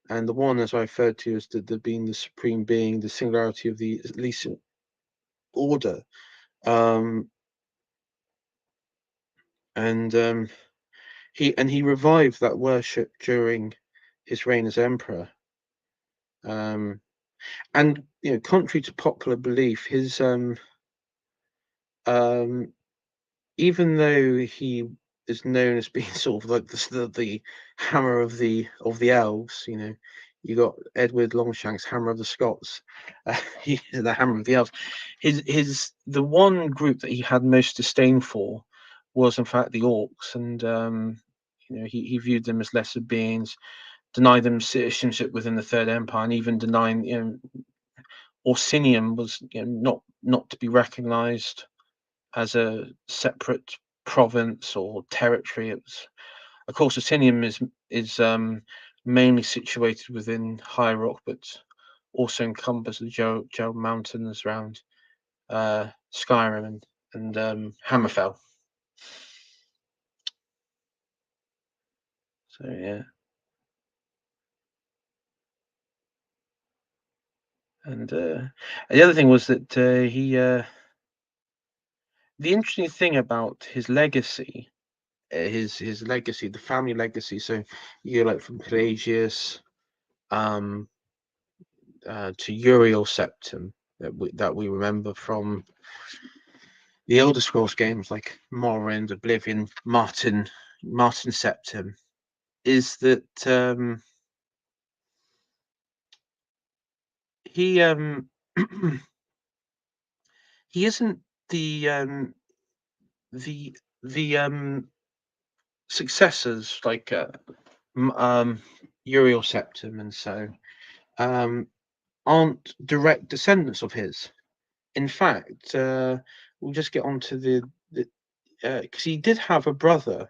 and the One, as I referred to, as the being the supreme being, the singularity of the at least order, um, and he revived that worship during his reign as emperor. Um, and contrary to popular belief, his um, even though he is known as being sort of like the hammer of the elves, you got Edward Longshanks, hammer of the Scots, he the hammer of the elves. The one group that he had most disdain for was in fact the orcs, and he viewed them as lesser beings, denied them citizenship within the Third Empire, and even denying Orsinium was not to be recognised as a separate province or territory. It was, of course, Orsinium is mainly situated within High Rock, but also encompasses the Joe Mountains around Skyrim and Hammerfell. So yeah, and the other thing was that he the interesting thing about his legacy, his legacy, the family legacy. So you go like from Pelagius um, to Uriel Septim, that we remember from the Elder Scrolls games like Morrowind, Oblivion, Martin Septim, is that he he isn't the the successors like Uriel Septim and so um, aren't direct descendants of his. In fact, we'll just get on to the because he did have a brother.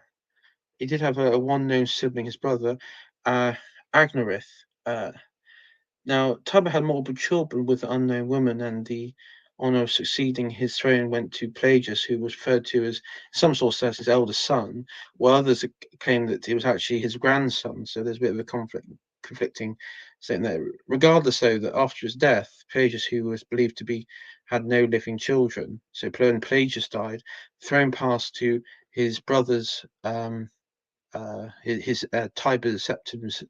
He did have a one known sibling, his brother, uh, Agnerith. Uh, Now, Tiber had multiple children with the unknown woman, and the honor of succeeding his throne went to Pelagius, who was referred to as some source says his eldest son, while others claim that he was actually his grandson. So there's a bit of a conflicting saying there. Regardless, though, that after his death, Pelagius, who was believed to be had no living children, so when Pelagius died, the throne passed to his brother's Tiber Septim's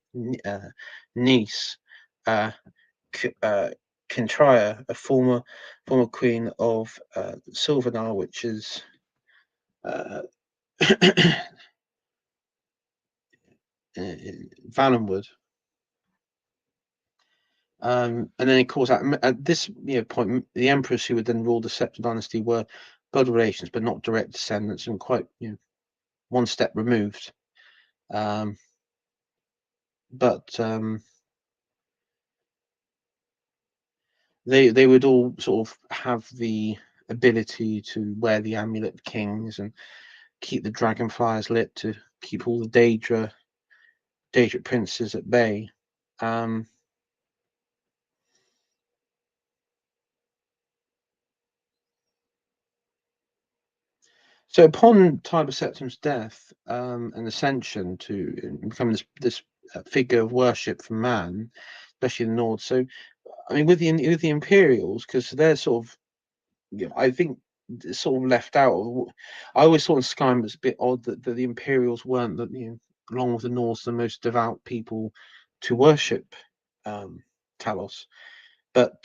niece, uh, Kintria, a former queen of Silvanar, which is uh, Valenwood. And then, of course, at this point, the emperors who would then rule the Septim dynasty were blood relations, but not direct descendants, and quite one step removed. Um, but they would all sort of have the ability to wear the amulet kings and keep the dragonflies lit to keep all the Daedric princes at bay. Um, so upon Tiber Septim's death and ascension to become this figure of worship for man, especially in the North. So I mean, with the Imperials, because they're sort of, I think sort of left out. I always thought in Skyrim it was a bit odd that the Imperials weren't, that along with the Norse, the most devout people to worship um, Talos. But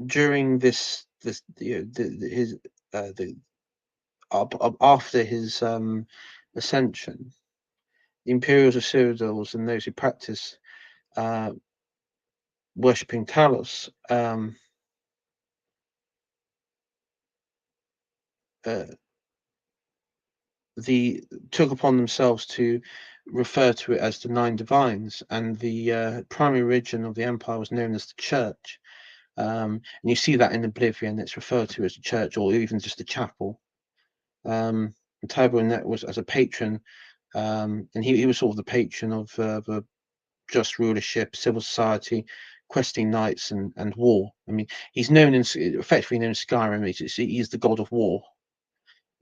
during this his the up after his ascension, the Imperials of Cyrodiils and those who practice uh, worshipping Talos uh, the took upon themselves to refer to it as the Nine Divines, and the primary religion of the empire was known as the Church. And you see that in Oblivion; it's referred to as the church, or even just the chapel. And Tiber Net was as a patron, and he was sort of the patron of the just rulership, civil society, questing knights, and war. I mean, he's known effectively known in Skyrim. He's the god of war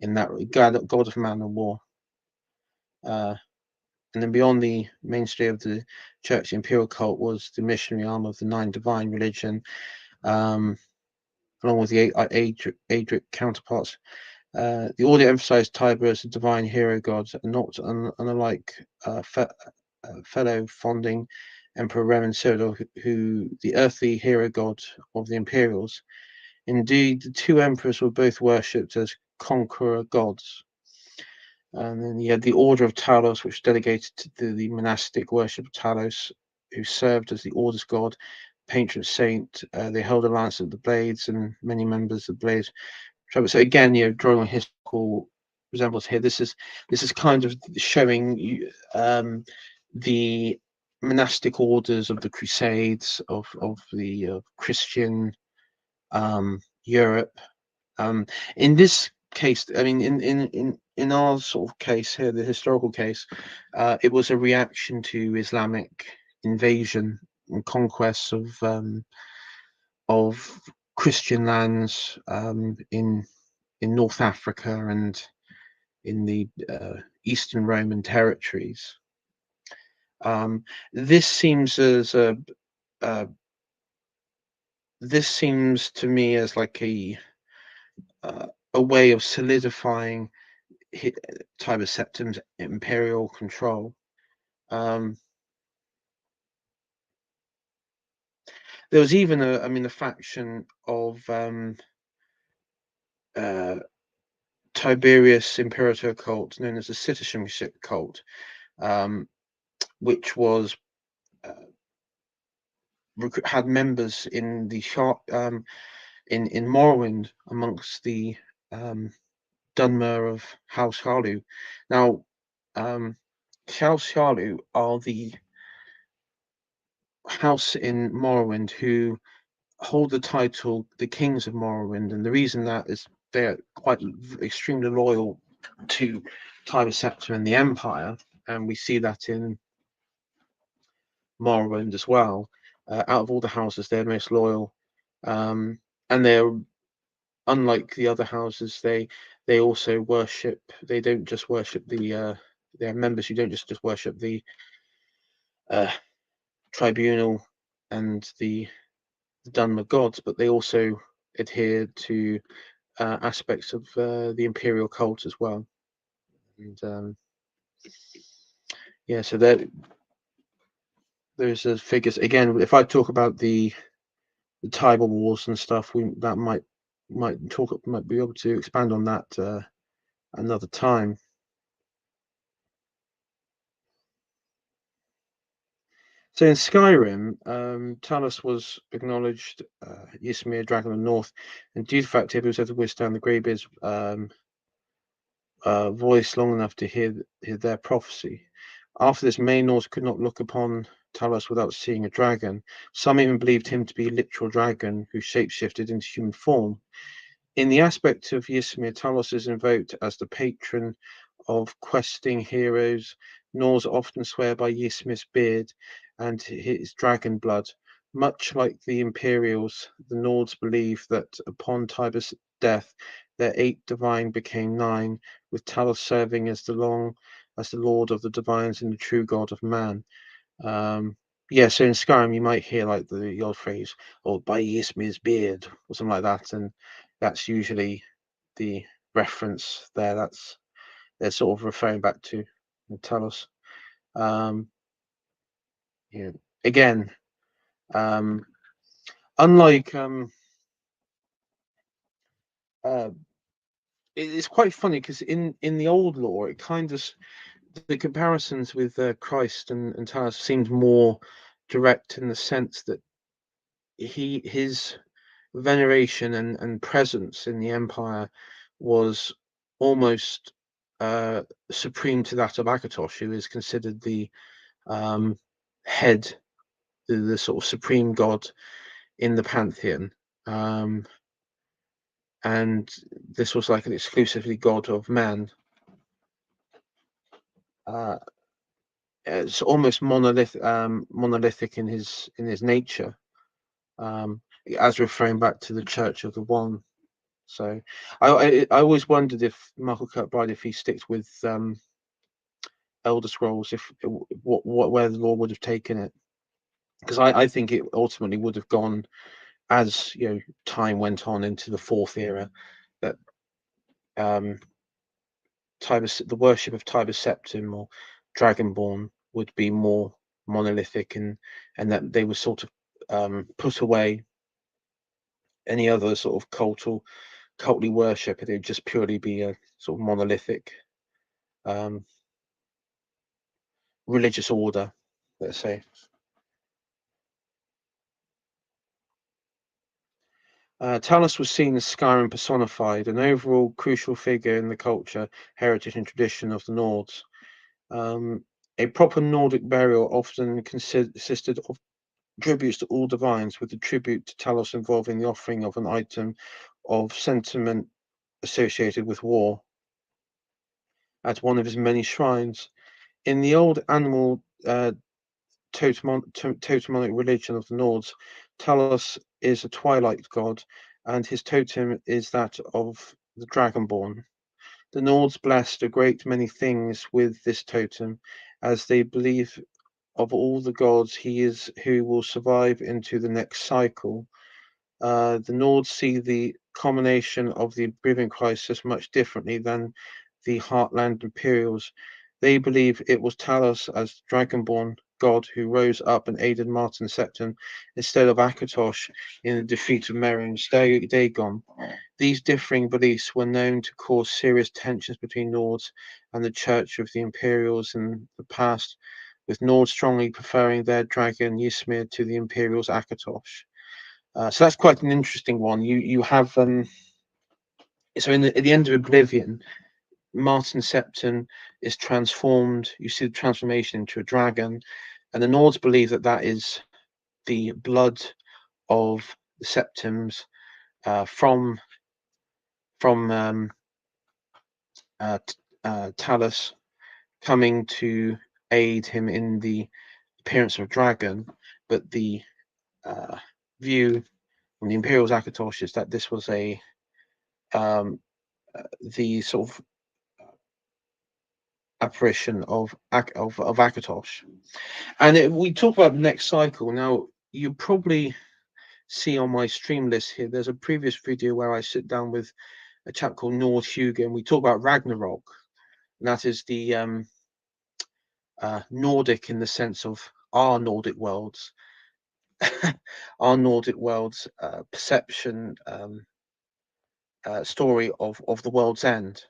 in that god of man and war. Uh, and then beyond the mainstay of the church, the imperial cult was the missionary arm of the Nine Divine religion, um, along with the Adric counterparts. The order emphasized Tiber as a divine hero god, and not unlike fellow founding Emperor Remen Sodor, who the earthly hero god of the Imperials. Indeed, the two emperors were both worshipped as conqueror gods. And then you had the Order of Talos, which delegated to the monastic worship of Talos, who served as the order's god, patron saint. They held a lance at the Blades, and many members of the Blades. So again, drawing on historical resemblance here. This is kind of showing you the monastic orders of the Crusades of the Christian Europe. In this case, I mean, in our sort of case here, the historical case, it was a reaction to Islamic invasion and conquests of Christian lands in North Africa and in the Eastern Roman territories. This seems as uh, this seems to me as like a way of solidifying Tiber Septim's imperial control. Um, there was even a faction of uh, Tiberius Imperator cult known as the Citizenship cult, um, which was had members in the in Morrowind amongst the Dunmer of House Harlu. Now, House Harlu are the house in Morrowind who hold the title the Kings of Morrowind, and the reason that is they're quite extremely loyal to Tiber Septim and the Empire, and we see that in Morrowind as well. Out of all the houses, they're most loyal, and they're unlike the other houses. They also worship. They don't just worship their members. You don't just worship the uh, tribunal and the Dunmer gods, but they also adhere to aspects of the imperial cult as well. And yeah, so there's figures again. If I talk about the Tiber Wars and stuff, we that might be able to expand on that another time. So in Skyrim, Talos was acknowledged Ysmir, Dragon of the North, and due to the fact he was able to withstand the Greybeard's voice long enough to hear their prophecy. After this, Maynors could not look upon Talos without seeing a dragon. Some even believed him to be a literal dragon who shapeshifted into human form. In the aspect of Ysmir, Talos is invoked as the patron of questing heroes. Norse often swear by Ysmir's beard and his dragon blood. Much like the Imperials, the Nords believe that upon Tiber's death, their 8 divine became 9, with Talos serving as the Lord of the Divines and the true God of man. Yeah, so in Skyrim you might hear like the old phrase, "or by Ysmir's beard," or something like that, and that's usually the reference there. That's they're sort of referring back to Talos. Um, you know, again, um, unlike uh, it's quite funny because in the old law, it kind of the comparisons with Christ and Talos seemed more direct in the sense that his veneration and presence in the empire was almost uh, supreme to that of Akatosh, who is considered the um, head, the sort of supreme god in the pantheon. Um, and this was like an exclusively god of man. Uh, it's almost monolithic in his nature, um, as referring back to the Church of the One. So I always wondered if Michael Kirkbride, if he sticks with Elder Scrolls, if what where the law would have taken it, because I think it ultimately would have gone as time went on into the fourth era, that um, the worship of Tiber Septim or Dragonborn would be more monolithic, and that they would sort of put away any other sort of cultly worship, and it would just purely be a sort of monolithic um, religious order, let's say. Talos was seen as Skyrim personified, an overall crucial figure in the culture, heritage, and tradition of the Nords. A proper Nordic burial often consisted of tributes to all divines, with the tribute to Talos involving the offering of an item of sentiment associated with war at one of his many shrines. In the old animal totemic religion of the Nords, Talos is a twilight god, and his totem is that of the Dragonborn. The Nords blessed a great many things with this totem, as they believe of all the gods he is who will survive into the next cycle. The Nords see the culmination of the Oblivion Crisis much differently than the Heartland Imperials. They believe it was Talos as Dragonborn god who rose up and aided Martin Septim instead of Akatosh in the defeat of Merin's Dagon. These differing beliefs were known to cause serious tensions between Nords and the Church of the Imperials in the past, with Nords strongly preferring their dragon Ysmir to the Imperials' Akatosh. So that's quite an interesting one. You have so at the end of Oblivion, Martin Septim is transformed. You see the transformation into a dragon, and the Nords believe that that is the blood of the Septims from Talos coming to aid him in the appearance of a dragon. But the uh, view from the Imperial's Akatosh is that this was um, the sort of apparition of Akatosh. And we talk about the next cycle. Now, you probably see on my stream list here, there's a previous video where I sit down with a chap called Nord Hugo, and we talk about Ragnarok. And that is the Nordic in the sense of our Nordic worlds, our Nordic worlds perception story of the world's end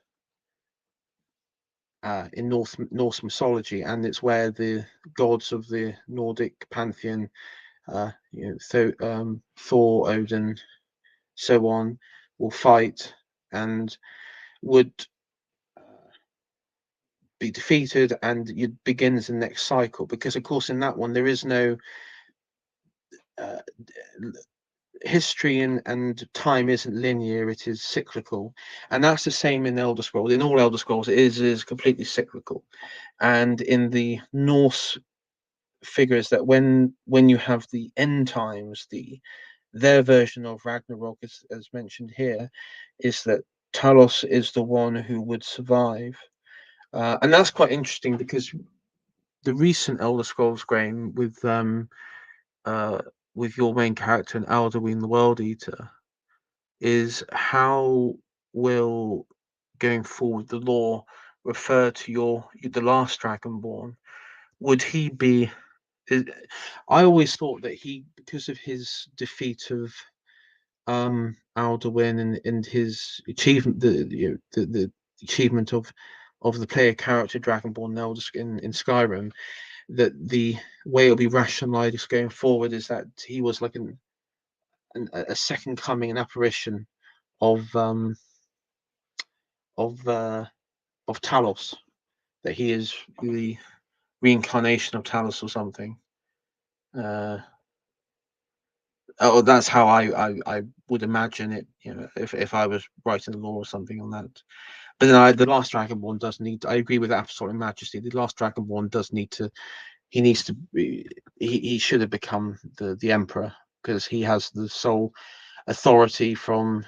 in Norse mythology, and it's where the gods of the Nordic pantheon, Thor, Odin, so on, will fight and would be defeated, and it begins the next cycle. Because of course, in that one, there is no uh, history and time isn't linear; it is cyclical, and that's the same in Elder Scrolls. In all Elder Scrolls, it is completely cyclical, and in the Norse figures that when you have the end times, their version of Ragnarok, as mentioned here, is that Talos is the one who would survive, and that's quite interesting because the recent Elder Scrolls game uh, with your main character and Alduin the World Eater is how will going forward the law refer to the last Dragonborn? Would he be? is- I always thought that he, because of his defeat of Alduin and his achievement, the achievement of the player character Dragonborn in Skyrim, that the way it'll be rationalized going forward is that he was like a second coming, an apparition of of uh, of Talos, that he is the reincarnation of Talos or something. Uh, oh, that's how I would imagine it. If I was writing the law or something on that. But then the last Dragonborn does need. I agree with Absolute Majesty. The last Dragonborn does need to. He needs to be. He should have become the Emperor, because he has the sole authority from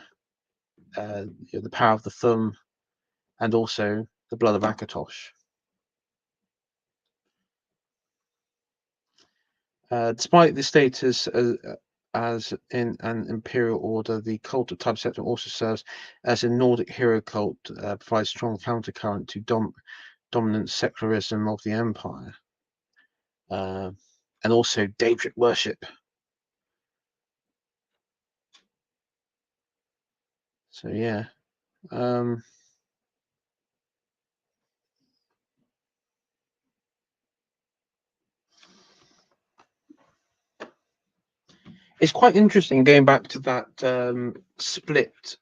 the power of the thumb and also the blood of Akatosh. Despite the status as in an imperial order, the cult of Tiber Septim also serves as a Nordic hero cult, provides strong countercurrent to dominant secularism of the empire, uh, and also Daedric worship. So yeah, um, it's quite interesting going back to that split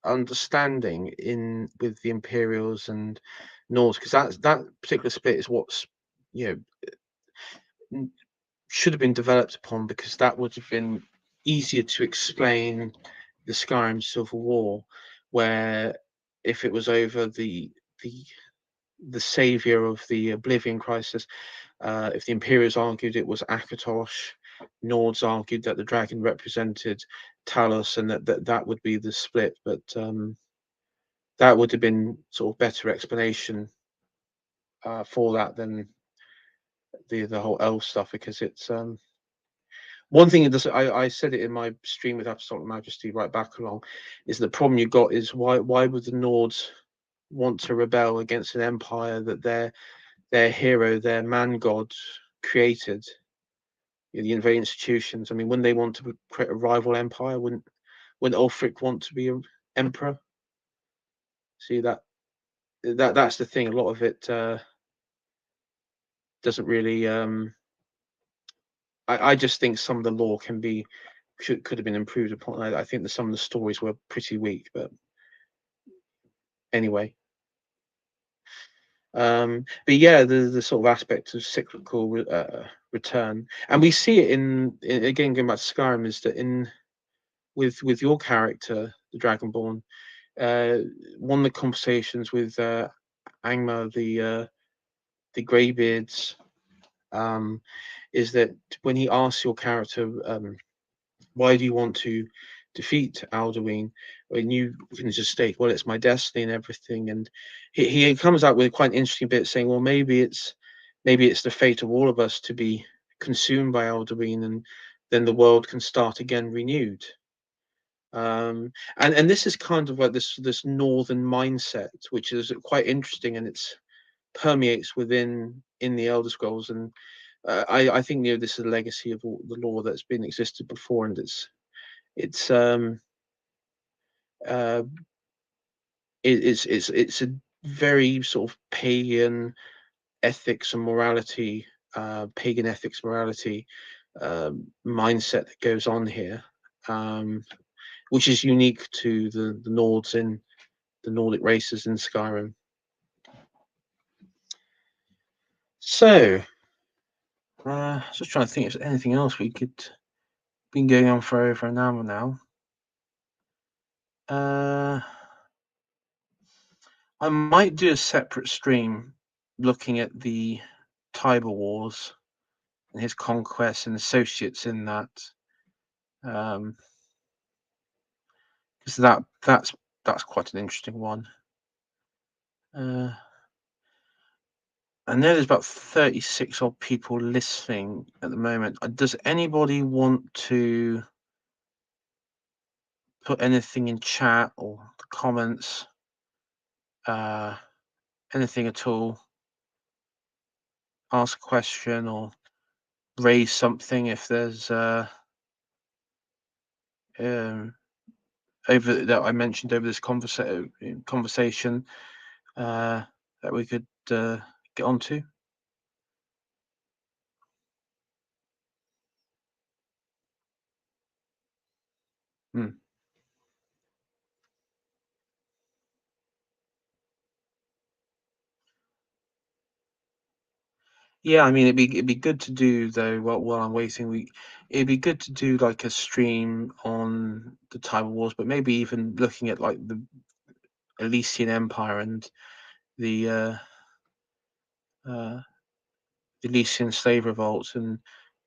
understanding in with the Imperials and Nords, because that particular split is what's you know should have been developed upon, because that would have been easier to explain the Skyrim Civil War, where if it was over the the savior of the Oblivion Crisis, if the Imperials argued it was Akatosh, Nords argued that the dragon represented Talos, and that would be the split. But that would have been sort of better explanation for that than the whole elf stuff, because it's one thing. It does, I said it in my stream with Absolute Majesty right back along, is the problem you got is why would the Nords want to rebel against an empire that their hero, their man god created, the invading institutions? I mean, wouldn't they want to create a rival empire? Wouldn't Ulfric want to be an emperor? See that's the thing. A lot of it doesn't really. I just think some of the lore could have been improved upon. I think that some of the stories were pretty weak, but anyway. But yeah, the sort of aspect of cyclical return, and we see it again going back to Skyrim, is that in with your character, the Dragonborn, uh, one of the conversations with Angmar, the Greybeards, is that when he asks your character, why do you want to defeat Alduin? When you can just state, well, it's my destiny and everything. And he comes out with quite an interesting bit, saying, well, maybe it's the fate of all of us to be consumed by Alduin, and then the world can start again renewed. And this is kind of like this northern mindset, which is quite interesting, and it's permeates within in the Elder Scrolls. And I think this is a legacy of all the lore that's been existed before, and it's uh, it's a very sort of pagan ethics morality mindset that goes on here, which is unique to the Nords in the Nordic races in Skyrim. So, just trying to think if there's anything else we could been going on for over an hour now. I might do a separate stream looking at the Tiber Wars and his conquests and associates in that, because that's quite an interesting one. I know there's about 36 odd people listening at the moment. Does anybody want to put anything in chat or the comments, uh, anything at all, ask a question or raise something if there's um, over that I mentioned over this conversation uh, that we could get onto. Hmm. Yeah, I mean, it'd be good to do though. While I'm waiting, it'd be good to do like a stream on the Tiber Wars, but maybe even looking at like the Elysian Empire and the uh, Elysian slave revolts and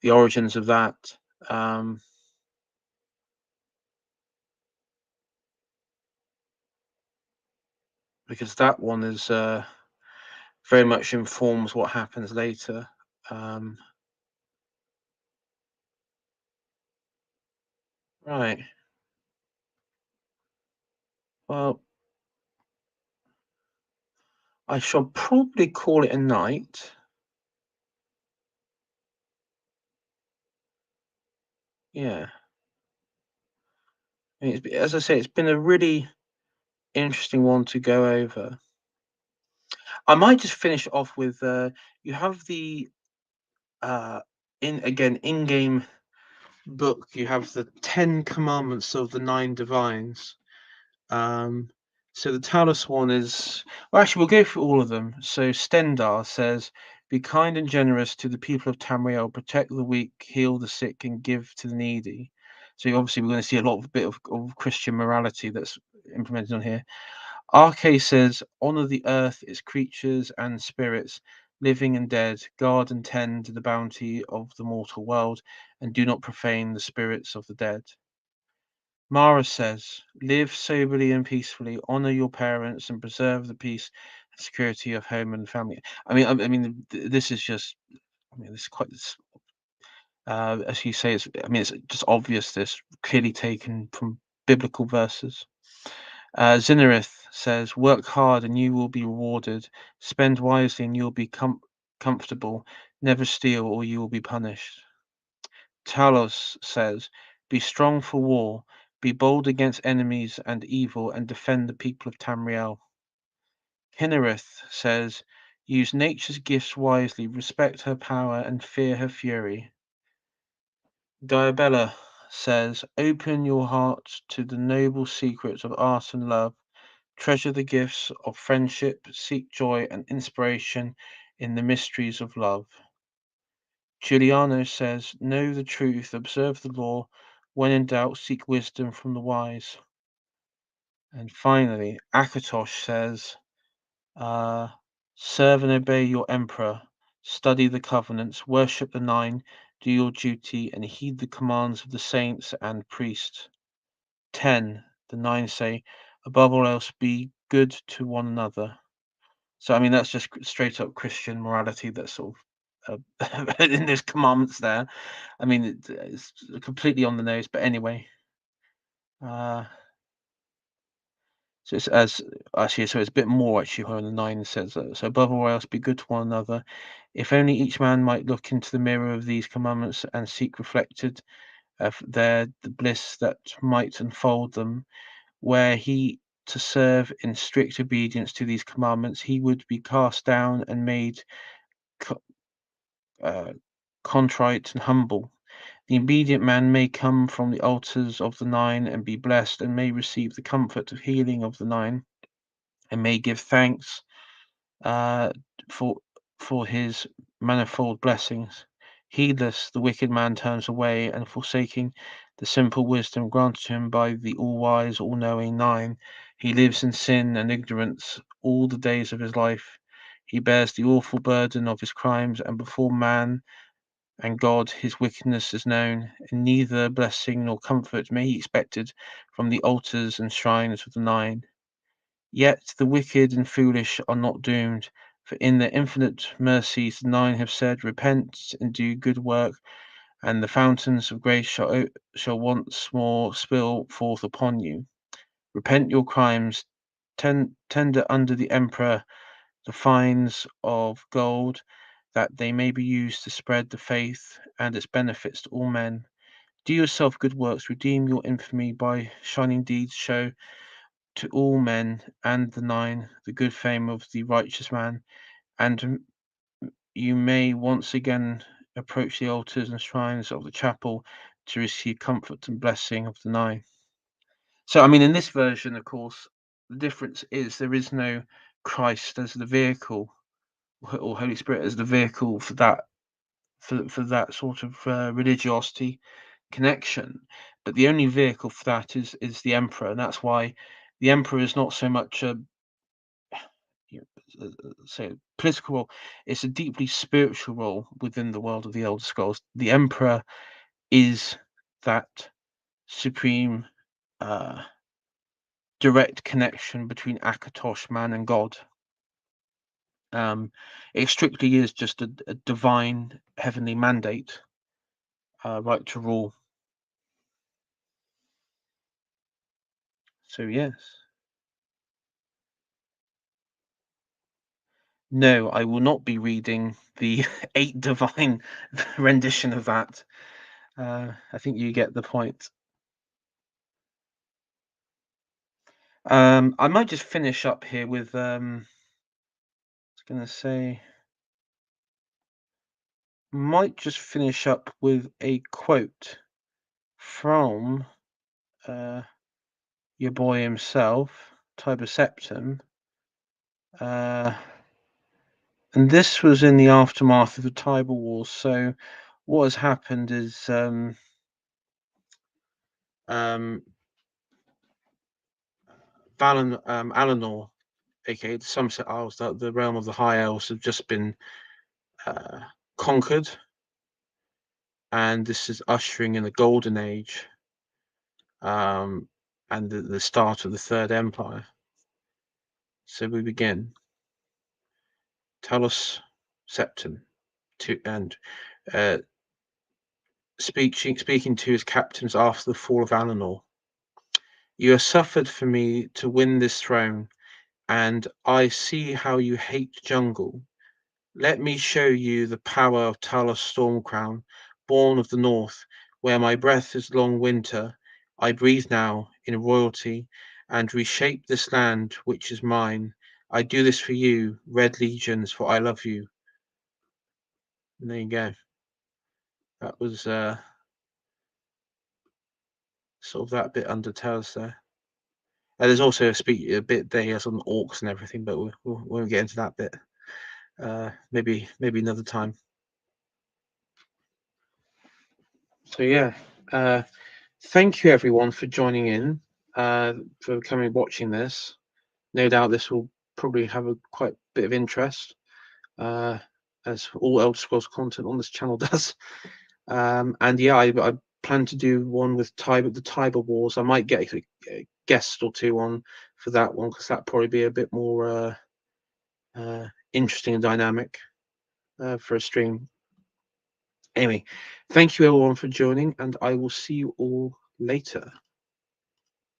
the origins of that, um, because that one is very much informs what happens later. Um, right. Well, I shall probably call it a night. Yeah. I mean, as I say, it's been a really interesting one to go over. I might just finish off with you have the uh, in-game book. You have the 10 Commandments of the Nine Divines. Um, so the Talos one is well, actually, we'll go through all of them. So Stendar says, "Be kind and generous to the people of Tamriel, protect the weak, heal the sick, and give to the needy." So obviously, we're going to see a lot of of Christian morality that's implemented on here. RK says, "Honor the earth, its creatures and spirits, living and dead. Guard and tend the bounty of the mortal world, and do not profane the spirits of the dead." Mara says, "Live soberly and peacefully, honor your parents, and preserve the peace and security of home and family." I mean, this is just. I mean, this is quite. As you say, it's. I mean, it's just obvious. This clearly taken from biblical verses. Zinnerith says, "Work hard and you will be rewarded. Spend wisely and you will be comfortable. Never steal or you will be punished." Talos says, "Be strong for war, be bold against enemies and evil, and defend the people of Tamriel." Kinnereth says, "Use nature's gifts wisely, respect her power, and fear her fury." Diabella says, "Open your heart to the noble secrets of art and love. Treasure the gifts of friendship, seek joy and inspiration in the mysteries of love." Giuliano says, "Know the truth, observe the law. When in doubt, seek wisdom from the wise." And finally, Akatosh says, uh, "Serve and obey your emperor. Study the covenants, worship the nine, do your duty, and heed the commands of the saints and priests." 10. The nine say, "Above all else, be good to one another." So, I mean, that's just straight up Christian morality that's sort of in those commandments there. I mean, it's completely on the nose, but anyway. Uh, so it's as actually, so it's a bit more actually when the nine says that. So above all else, be good to one another. If only each man might look into the mirror of these commandments and seek reflected there the bliss that might unfold them. Were he to serve in strict obedience to these commandments, he would be cast down and made co- uh, contrite and humble. The obedient man may come from the altars of the nine and be blessed, and may receive the comfort of healing of the nine, and may give thanks uh, for his manifold blessings. Heedless, the wicked man turns away, and forsaking the simple wisdom granted him by the all-wise, all-knowing nine, he lives in sin and ignorance all the days of his life. He bears the awful burden of his crimes, and before man and God his wickedness is known, and neither blessing nor comfort may he expected from the altars and shrines of the nine. Yet the wicked and foolish are not doomed, for in their infinite mercies the nine have said, "Repent and do good work, and the fountains of grace shall once more spill forth upon you. Repent your crimes, tender under the emperor the fines of gold, that they may be used to spread the faith and its benefits to all men. Do yourself good works, redeem your infamy by shining deeds, show to all men and the nine the good fame of the righteous man, and you may once again approach the altars and shrines of the chapel to receive comfort and blessing of the nine. So, I mean, in this version, of course, the difference is there is no Christ as the vehicle or Holy Spirit as the vehicle for that for that sort of religiosity connection. But the only vehicle for that is the emperor, and that's why the emperor is not so much a you say political role; it's a deeply spiritual role within the world of the Elder Scrolls. The emperor is that supreme, uh, direct connection between Akatosh, man, and God. Um, it strictly is just a divine heavenly mandate, right to rule. So yes. No, I will not be reading the 8 divine rendition of that. I think you get the point. I might just finish up here with, I was gonna say might just finish up with a quote from, uh, your boy himself, Tiber Septim. Uh, and this was in the aftermath of the Tiber Wars. So what has happened is, um, Alinor, aka the Somerset Isles, the realm of the High Elves, have just been uh, conquered, and this is ushering in the Golden Age, and the start of the Third Empire. So we begin. Talos Septim, and uh, speaking to his captains after the fall of Alinor. You have suffered for me to win this throne, and I see how you hate jungle. Let me show you the power of Talos Stormcrown, born of the north, where my breath is long winter. I breathe now in royalty and reshape this land which is mine. I do this for you, Red Legions, for I love you. And there you go. That was sort of that bit under Talos there. There's also a bit there he has on orcs and everything, but we won't get into that bit. Maybe another time. So yeah, thank you everyone for joining in, for coming and watching this. No doubt this will probably have a quite bit of interest, uh, as all Elder Scrolls content on this channel does. And yeah, I plan to do one with the Tiber Wars. I might get a guest or two on for that one because that'd probably be a bit more interesting and dynamic for a stream. Anyway, thank you everyone for joining, and I will see you all later.